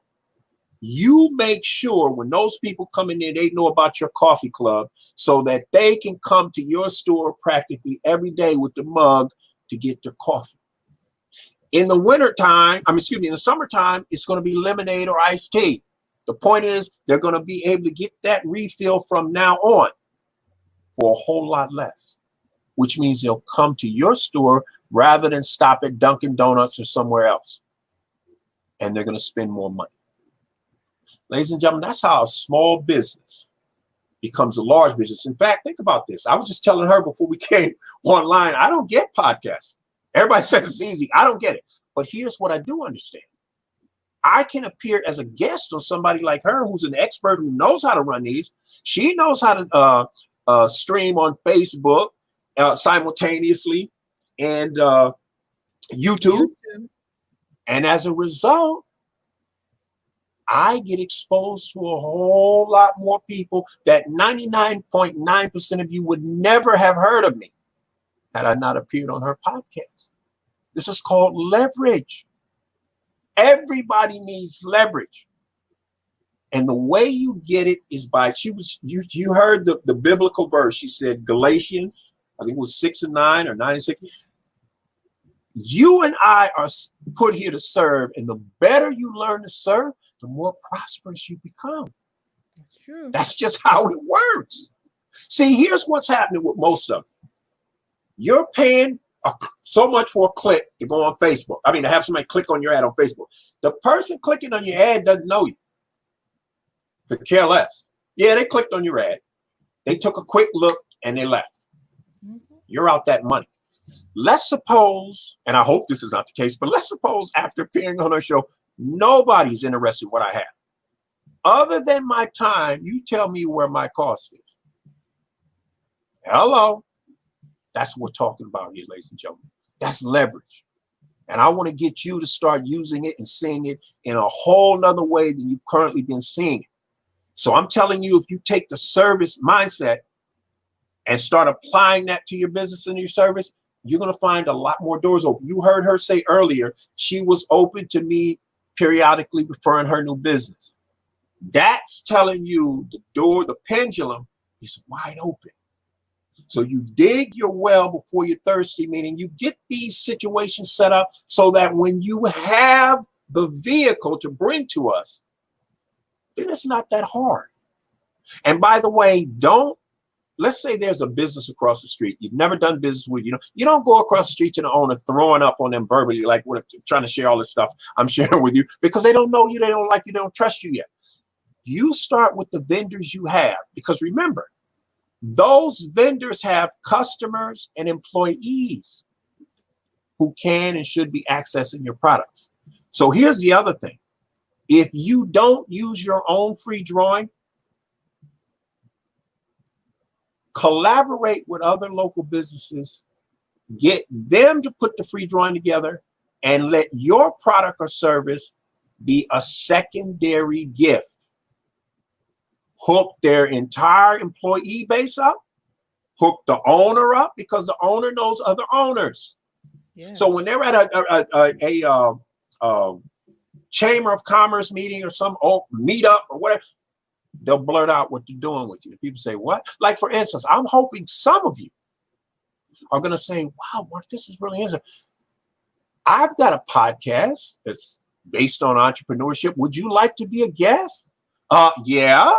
You make sure when those people come in there, they know about your coffee club so that they can come to your store practically every day with the mug to get their coffee. In the in the summertime, it's going to be lemonade or iced tea. The point is they're going to be able to get that refill from now on for a whole lot less. which means they'll come to your store rather than stop at Dunkin' Donuts or somewhere else. And they're going to spend more money. Ladies and gentlemen, that's how a small business becomes a large business. In fact, think about this. I was just telling her before we came online, I don't get podcasts. Everybody says it's easy. I don't get it. But here's what I do understand. I can appear as a guest on somebody like her who's an expert who knows how to run these. She knows how to stream on Facebook simultaneously and YouTube. And as a result, I get exposed to a whole lot more people that 99.9% of you would never have heard of me had I not appeared on her podcast. This is called leverage. Everybody needs leverage. And the way you get it is by, you heard the biblical verse. She said, Galatians, I think it was 6:9 or 9:6. You and I are put here to serve. And the better you learn to serve, the more prosperous you become. That's true. That's just how it works. See, here's what's happening with most of you. You're paying so much for a click to go on Facebook. I mean, to have somebody click on your ad on Facebook. The person clicking on your ad doesn't know you. Could care less. Yeah, they clicked on your ad. They took a quick look and they left. You're out that money. Let's suppose, and I hope this is not the case, but let's suppose after appearing on our show, nobody's interested in what I have. Other than my time, you tell me where my cost is. Hello. That's what we're talking about here, ladies and gentlemen. That's leverage. And I want to get you to start using it and seeing it in a whole nother way than you've currently been seeing it. So I'm telling you, if you take the service mindset and start applying that to your business and your service, you're going to find a lot more doors open. You heard her say earlier, she was open to me periodically referring her new business. That's telling you the door, the pendulum is wide open. So you dig your well before you're thirsty, meaning you get these situations set up so that when you have the vehicle to bring to us, then it's not that hard. And by the way, let's say there's a business across the street. You've never done business with, you don't go across the street to the owner throwing up on them verbally, like what, trying to share all this stuff I'm sharing with you, because they don't know you, they don't like you, they don't trust you yet. You start with the vendors you have, because remember, those vendors have customers and employees who can and should be accessing your products. So here's the other thing. If you don't use your own free drawing, collaborate with other local businesses, get them to put the free drawing together, and let your product or service be a secondary gift. Hook their entire employee base up, hook the owner up, because the owner knows other owners. Yeah. So when they're at a Chamber of Commerce meeting or some meetup or whatever, they'll blurt out what they're doing with you. And people say, what? Like, for instance, I'm hoping some of you are going to say, wow, Mark, this is really interesting. I've got a podcast that's based on entrepreneurship. Would you like to be a guest? Yeah,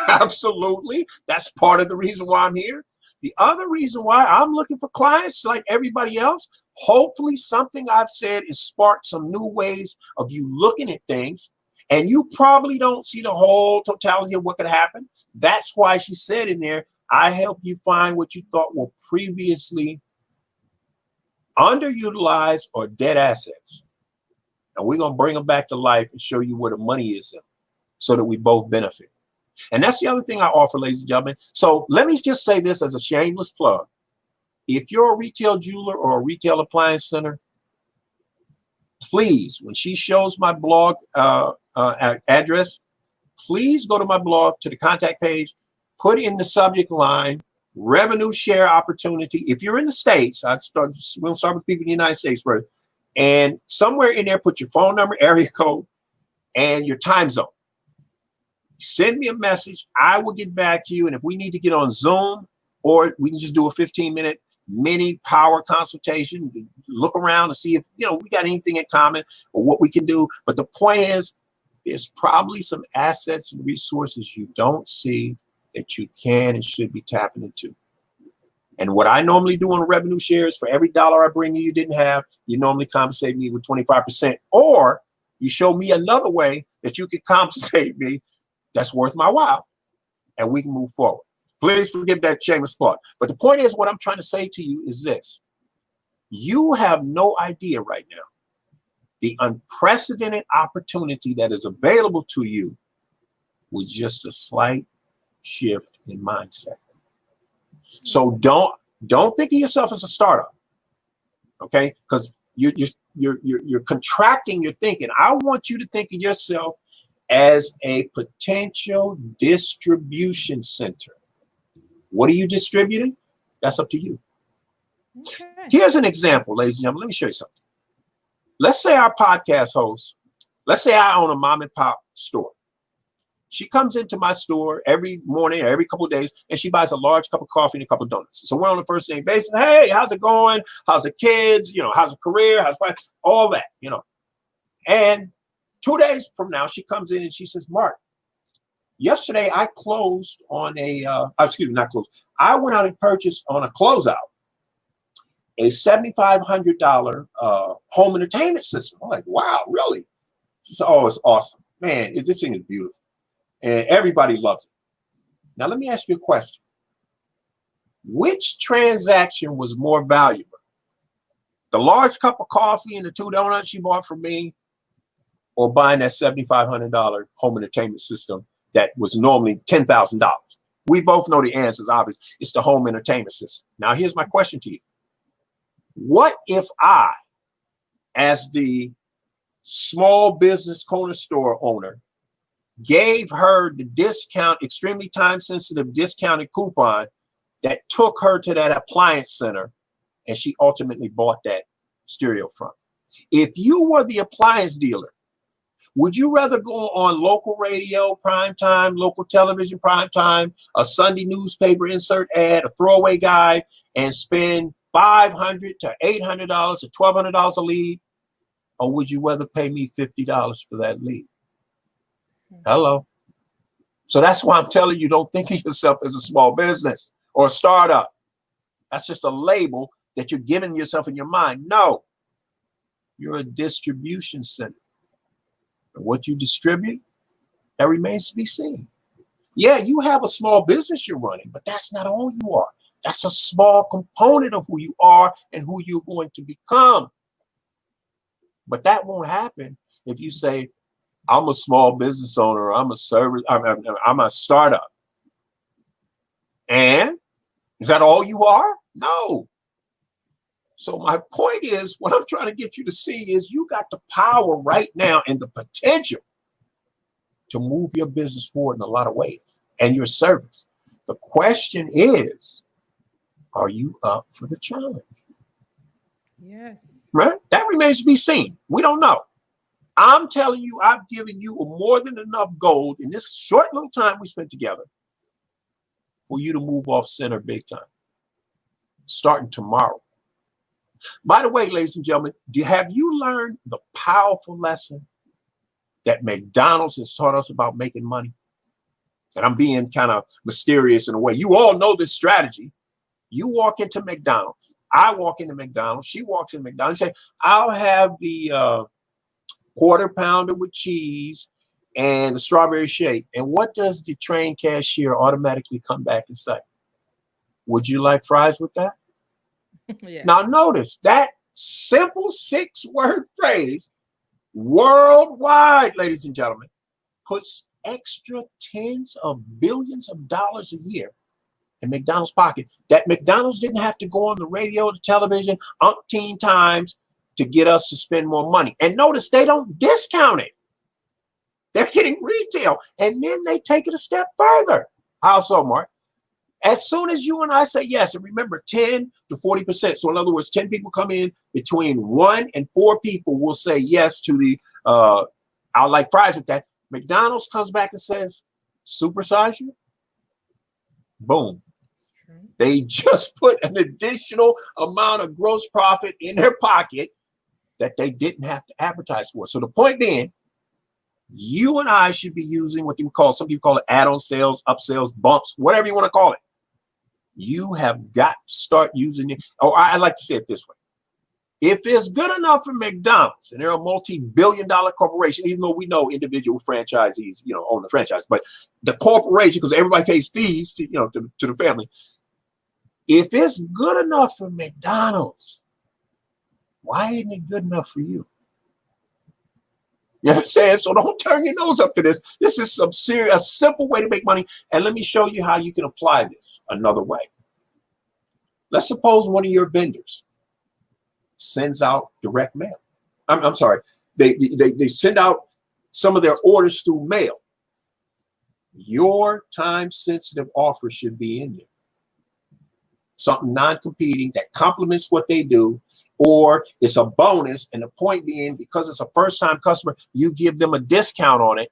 absolutely. That's part of the reason why I'm here. The other reason why I'm looking for clients like everybody else, hopefully something I've said has sparked some new ways of you looking at things. And you probably don't see the whole totality of what could happen. That's why she said in there, I help you find what you thought were previously underutilized or dead assets. And we're going to bring them back to life and show you where the money is in them, so that we both benefit. And that's the other thing I offer, ladies and gentlemen. So let me just say this as a shameless plug. If you're a retail jeweler or a retail appliance center, please, when she shows my blog address, please go to my blog, to the contact page, put in the subject line, revenue share opportunity. If you're in the States, we'll start with people in the United States first. And somewhere in there, put your phone number, area code, and your time zone. Send me a message. I will get back to you. And if we need to get on Zoom, or we can just do a 15-minute mini power consultation, look around and see if we got anything in common or what we can do. But the point is, there's probably some assets and resources you don't see that you can and should be tapping into. And what I normally do on revenue shares, for every dollar I bring you didn't have, you normally compensate me with 25%. Or you show me another way that you can compensate me that's worth my while, and we can move forward. Please forgive that shameless plug. But the point is, what I'm trying to say to you is this. You have no idea right now the unprecedented opportunity that is available to you with just a slight shift in mindset. So don't think of yourself as a startup, okay? Because you're contracting your thinking. I want you to think of yourself as a potential distribution center. What are you distributing? That's up to you. Okay. Here's an example, ladies and gentlemen. Let me show you something. Let's say our podcast host, let's say I own a mom and pop store. She comes into my store every morning or every couple of days, and she buys a large cup of coffee and a couple of donuts. So we're on a first name basis. Hey, how's it going? How's the kids? How's the career? How's all that, And 2 days from now, she comes in and she says, Mark, yesterday I closed on not closed. I went out and purchased on a closeout a $7,500 home entertainment system. I'm like, wow, really? She said, oh, it's awesome. Man, this thing is beautiful. And everybody loves it. Now, let me ask you a question. Which transaction was more valuable? The large cup of coffee and the 2 donuts she bought from me, or buying that $7,500 home entertainment system that was normally $10,000? We both know the answer is obvious. It's the home entertainment system. Now, here's my question to you. What if I, as the small business corner store owner, gave her the discount, extremely time-sensitive discounted coupon that took her to that appliance center, and she ultimately bought that stereo from? If you were the appliance dealer, would you rather go on local radio, prime time, local television, prime time, a Sunday newspaper insert ad, a throwaway guide, and spend $500 to $800 to $1,200 a lead? Or would you rather pay me $50 for that lead? Hello. So that's why I'm telling you, don't think of yourself as a small business or a startup. That's just a label that you're giving yourself in your mind. No, you're a distribution center. And what you distribute, that remains to be seen. Yeah, you have a small business you're running, but that's not all you are. That's a small component of who you are and who you're going to become. But that won't happen if you say, I'm a small business owner, I'm a startup. And is that all you are? No. So my point is, what I'm trying to get you to see is you got the power right now and the potential to move your business forward in a lot of ways and your service. The question is, are you up for the challenge? Yes. Right? That remains to be seen. We don't know. I'm telling you, I've given you more than enough gold in this short little time we spent together for you to move off center big time, starting tomorrow. By the way, ladies and gentlemen, have you learned the powerful lesson that McDonald's has taught us about making money? And I'm being kind of mysterious in a way. You all know this strategy. You walk into McDonald's. I walk into McDonald's. She walks into McDonald's. Say, I'll have the quarter pounder with cheese and the strawberry shake. And what does the trained cashier automatically come back and say? Would you like fries with that? Yeah. Now notice that simple 6-word phrase worldwide, ladies and gentlemen, puts extra tens of billions of dollars a year in McDonald's pocket that McDonald's didn't have to go on the radio, the television, umpteen times to get us to spend more money. And notice they don't discount it. They're getting retail. And then they take it a step further. How so, Mark? As soon as you and I say yes, and remember 10 to 40%. So in other words, 10 people come in, between 1 and 4 people will say yes to the, I'll like fries with that. McDonald's comes back and says, supersize you. Boom. They just put an additional amount of gross profit in their pocket that they didn't have to advertise for. So the point being, you and I should be using what you call, some people call it add-on sales, upsells, bumps, whatever you want to call it. You have got to start using it. Or I like to say it this way. If it's good enough for McDonald's, and they're a multi-billion-dollar corporation, even though we know individual franchisees, own the franchise, but the corporation, because everybody pays fees to the family. If it's good enough for McDonald's, why isn't it good enough for you? You understand? So don't turn your nose up to this. This is a simple way to make money. And let me show you how you can apply this another way. Let's suppose one of your vendors sends out direct mail. I'm sorry. They send out some of their orders through mail. Your time-sensitive offer should be in there. Something non-competing that complements what they do, or it's a bonus. And the point being, because it's a first-time customer, you give them a discount on it,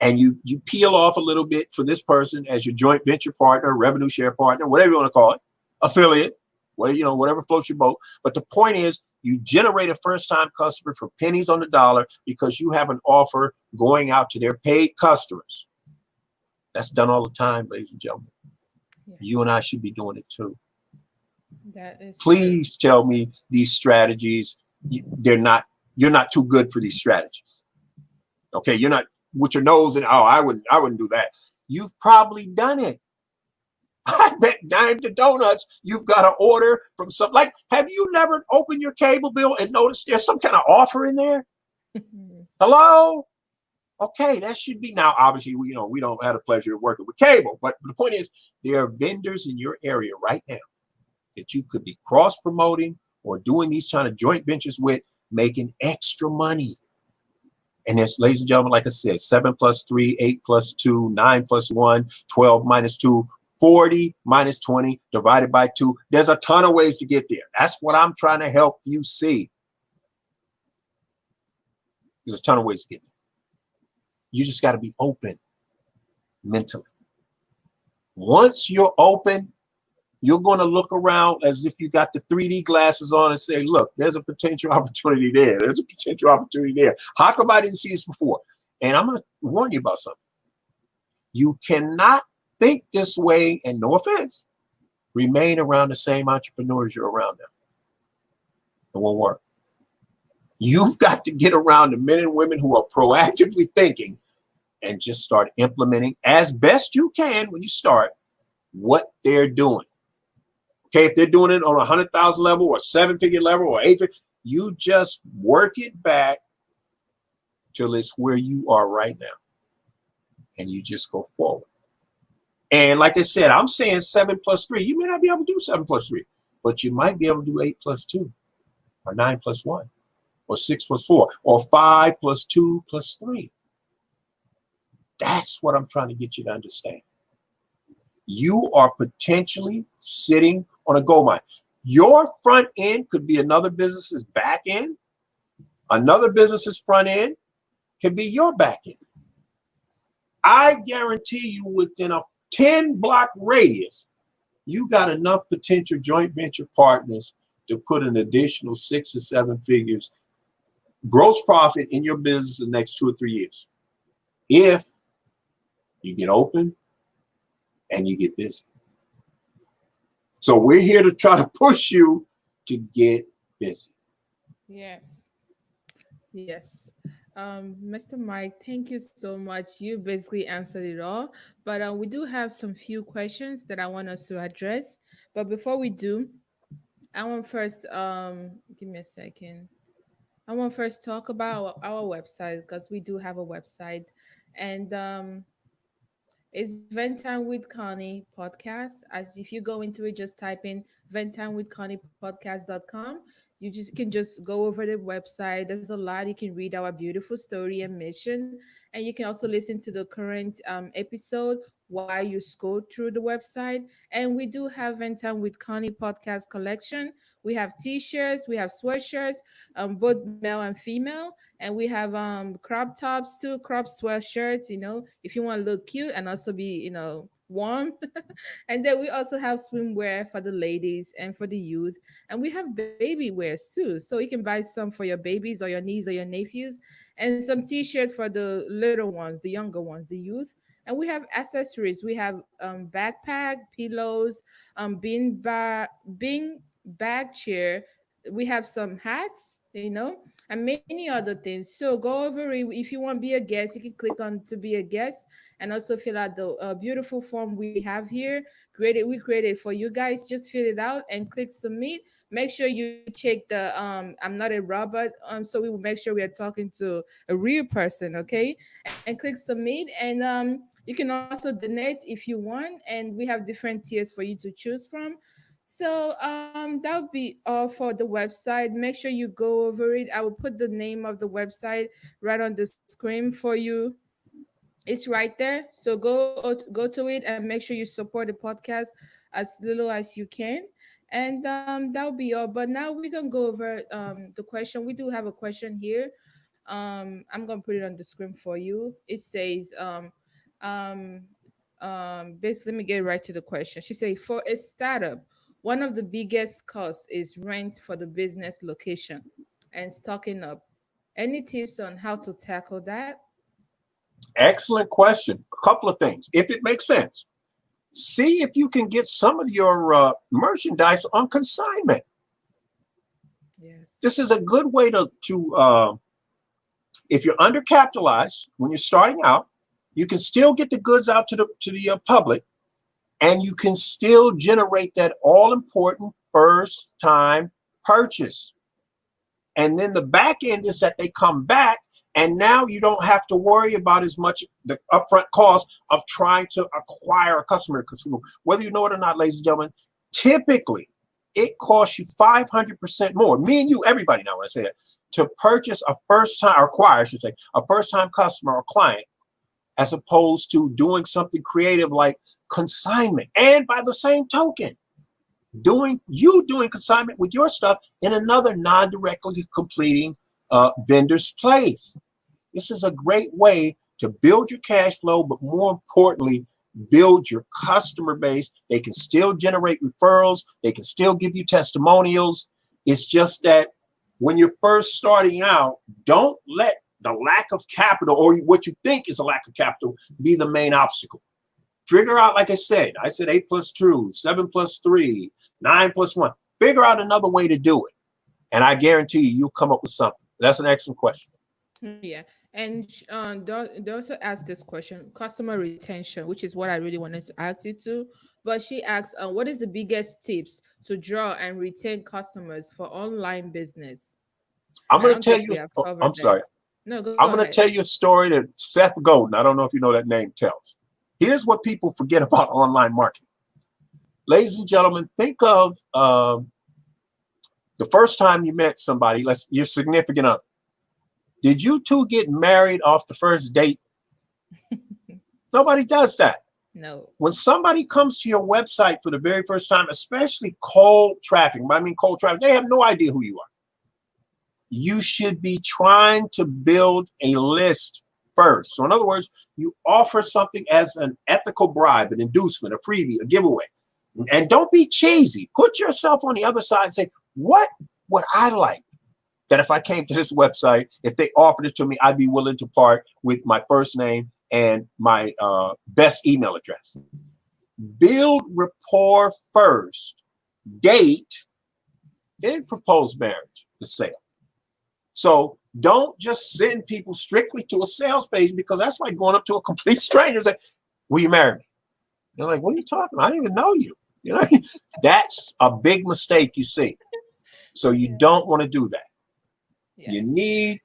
and you peel off a little bit for this person as your joint venture partner, revenue share partner, whatever you want to call it, affiliate, whatever floats your boat. But the point is, you generate a first-time customer for pennies on the dollar because you have an offer going out to their paid customers. That's done all the time, ladies and gentlemen. Yes. You and I should be doing it too. That is Please true. Tell me these strategies. You're not too good for these strategies. Okay, you're not with your nose and I wouldn't do that. You've probably done it. I bet dime to donuts you've got an order from have you never opened your cable bill and noticed there's some kind of offer in there? Hello? Okay, that should be. Now, obviously, we don't have the pleasure of working with cable, but the point is, there are vendors in your area right now that you could be cross-promoting or doing these kind of joint ventures with, making extra money. And there's, ladies and gentlemen, like I said, 7 plus 3, 8 plus 2, 9 plus 1, 12 minus 2, 40 minus 20 divided by 2. There's a ton of ways to get there. That's what I'm trying to help you see. There's a ton of ways to get there. You just got to be open mentally. Once you're open, you're going to look around as if you got the 3D glasses on and say, look, there's a potential opportunity there. There's a potential opportunity there. How come I didn't see this before? And I'm going to warn you about something. You cannot think this way, and no offense, remain around the same entrepreneurs you're around now. It won't work. You've got to get around the men and women who are proactively thinking and just start implementing as best you can when you start what they're doing. Okay, if they're doing it on a 100,000 level or 7-figure level or 8-figure, you just work it back till it's where you are right now. And you just go forward. And like I said, I'm saying 7 plus 3. You may not be able to do 7 plus 3, but you might be able to do 8 plus 2 or 9 plus 1 or 6 plus 4 or 5 plus 2 plus 3. That's what I'm trying to get you to understand. You are potentially sitting on a gold mine. Your front end could be another business's back end. Another business's front end can be your back end. I guarantee you within a 10-block radius, you got enough potential joint venture partners to put an additional 6 or 7 figures gross profit in your business in the next 2 or 3 years. If you get open and you get busy. So we're here to try to push you to get busy. Yes. Yes. Mr. Mike, thank you so much. You basically answered it all, but we do have some few questions that I want us to address. But before we do, I want first, give me a second. I want first talk about our website because we do have a website, and it's Ventime with Connie Podcast. As if you go into it, just type in ventimewithconniepodcast.com. You just can just go over the website. There's a lot. You can read our beautiful story and mission, and you can also listen to the current episode while you scroll through the website. And we do have Ventime with Connie podcast collection. We have t-shirts, we have sweatshirts, both male and female, and we have crop tops too, crop sweatshirts. If you want to look cute and also be warm. And then we also have swimwear for the ladies and for the youth. And we have baby wears too. So you can buy some for your babies or your niece or your nephews, and some t-shirts for the little ones, the younger ones, the youth. And we have accessories. We have backpack, pillows, bean bag chair. We have some hats, and many other things. So go over it. If you want to be a guest, you can click on to be a guest, and also fill out the beautiful form we have here. We created for you guys. Just fill it out and click submit. Make sure you check the I'm not a robot, so we will make sure we are talking to a real person, okay? And click submit, and you can also donate if you want, and we have different tiers for you to choose from. So that would be all for the website. Make sure you go over it. I will put the name of the website right on the screen for you. It's right there. So go to it and make sure you support the podcast as little as you can. And that'll be all. But now we're gonna go over the question. We do have a question here. I'm gonna put it on the screen for you. It says um basically, let me get right to the question. She said, for a startup, one of the biggest costs is rent for the business location and stocking up. Any tips on how to tackle that? Excellent question. A couple of things. If it makes sense, see if you can get some of your merchandise on consignment. Yes. This is a good way to if you're undercapitalized when you're starting out, you can still get the goods out to the public, and you can still generate that all important first time purchase. And then the back end is that they come back, and now you don't have to worry about as much the upfront cost of trying to acquire a customer. Because whether you know it or not, ladies and gentlemen, typically it costs you 500% more. Me and you, everybody now, when I say that, to purchase a first time, or acquire, I should say, a first time customer or client, as opposed to doing something creative like consignment. And by the same token, doing consignment with your stuff in another non-directly completing vendor's place. This is a great way to build your cash flow, but more importantly, build your customer base. They can still generate referrals. They can still give you testimonials. It's just that when you're first starting out, don't let the lack of capital, or what you think is a lack of capital, be the main obstacle. Figure out, like I said 8 plus 2, 7 plus 3, 9 plus 1. Figure out another way to do it. And I guarantee you'll come up with something. That's an excellent question. Yeah. And they also asked this question, customer retention, which is what I really wanted to ask you to. But she asks, what is the biggest tips to draw and retain customers for online business? I'm going to tell you. I'm sorry. No, go I'm going to tell you a story that Seth Godin, I don't know if you know that name, tells. Here's what people forget about online marketing. Ladies and gentlemen, think of the first time you met somebody, your significant other. Did you two get married off the first date? Nobody does that. No. When somebody comes to your website for the very first time, especially cold traffic, they have no idea who you are. You should be trying to build a list first. So in other words, you offer something as an ethical bribe, an inducement, a freebie, a giveaway. And don't be cheesy. Put yourself on the other side and say, what would I like that if I came to this website, if they offered it to me, I'd be willing to part with my first name and my best email address. Build rapport first, date, then propose marriage, the sale. So don't just send people strictly to a sales page, because that's like going up to a complete stranger and say, will you marry me? They're like, what are you talking about? I didn't even know you. You know, that's a big mistake you see. So you don't want to do that. Yes. You need,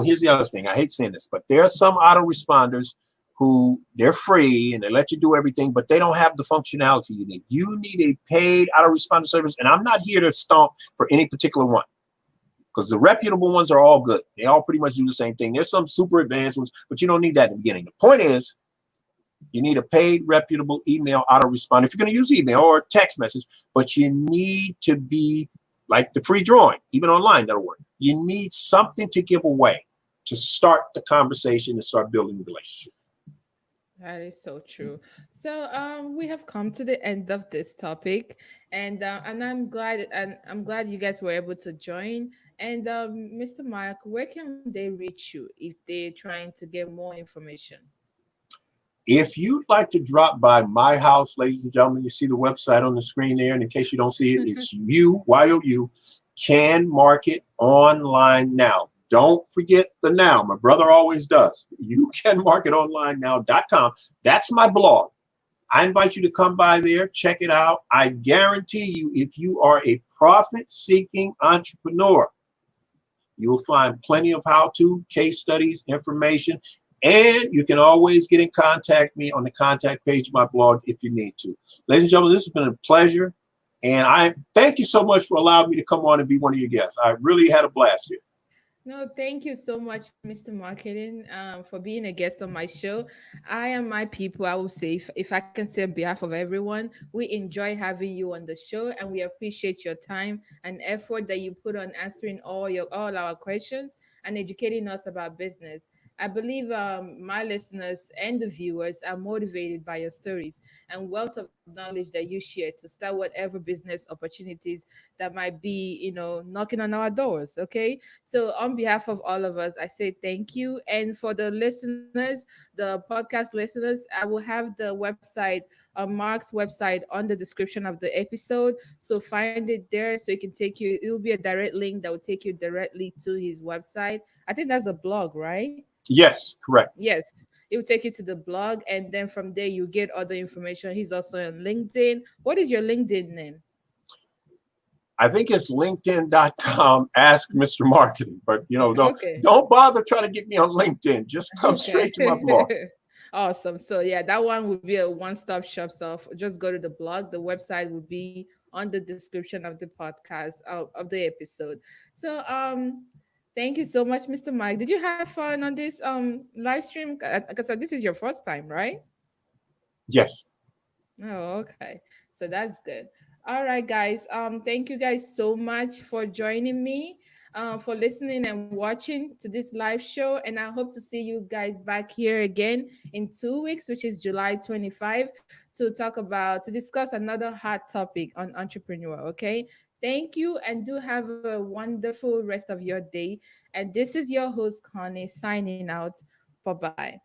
here's the other thing. I hate saying this, but there are some autoresponders who they're free and they let you do everything, but they don't have the functionality you need. You need a paid autoresponder service. And I'm not here to stomp for any particular one, because the reputable ones are all good. They all pretty much do the same thing. There's some super advanced ones, but you don't need that in the beginning. The point is, you need a paid, reputable email autoresponder if you're going to use email or text message, but you need to be like the free drawing, even online, that'll work. You need something to give away to start the conversation and start building the relationship. That is so true. So we have come to the end of this topic, and I'm glad you guys were able to join. And Mr. Mark, where can they reach you if they're trying to get more information? If you'd like to drop by my house, ladies and gentlemen, you see the website on the screen there. And in case you don't see it, it's YOU, Can Market Online Now. Don't forget the now. My brother always does. You can market online now.com. That's my blog. I invite you to come by there, check it out. I guarantee you, if you are a profit-seeking entrepreneur, you'll find plenty of how-to, case studies, information, and you can always get in contact me on the contact page of my blog if you need to. Ladies and gentlemen, this has been a pleasure, and I thank you so much for allowing me to come on and be one of your guests. I really had a blast here. No, thank you so much, Mr. Marketing, for being a guest on my show. I am my people. I will say, if I can say on behalf of everyone, we enjoy having you on the show, and we appreciate your time and effort that you put on answering all our questions and educating us about business. I believe my listeners and the viewers are motivated by your stories and wealth of knowledge that you share to start whatever business opportunities that might be, knocking on our doors. Okay. So, on behalf of all of us, I say thank you. And for the listeners, the podcast listeners, I will have the website, Mark's website, on the description of the episode. So, find it there so it can take you, it will be a direct link that will take you directly to his website. I think that's a blog, right? Yes, correct. Yes. It will take you to the blog, and then from there you get other information. He's also on LinkedIn. What is your LinkedIn name? I think it's LinkedIn.com, Ask Mr. Marketing. But, Okay. don't bother trying to get me on LinkedIn. Just come straight to my blog. Okay. Awesome. So yeah, that one would be a one-stop shop. So just go to the blog. The website will be on the description of the podcast of the episode. So thank you so much, Mr. Mike. Did you have fun on this live stream? Because this is your first time, right? Yes. Oh, okay. So that's good. All right, guys. Thank you guys so much for joining me, for listening and watching to this live show. And I hope to see you guys back here again in 2 weeks, which is July 25, to discuss another hot topic on entrepreneur. Okay. Thank you, and do have a wonderful rest of your day. And this is your host, Connie, signing out. Bye bye.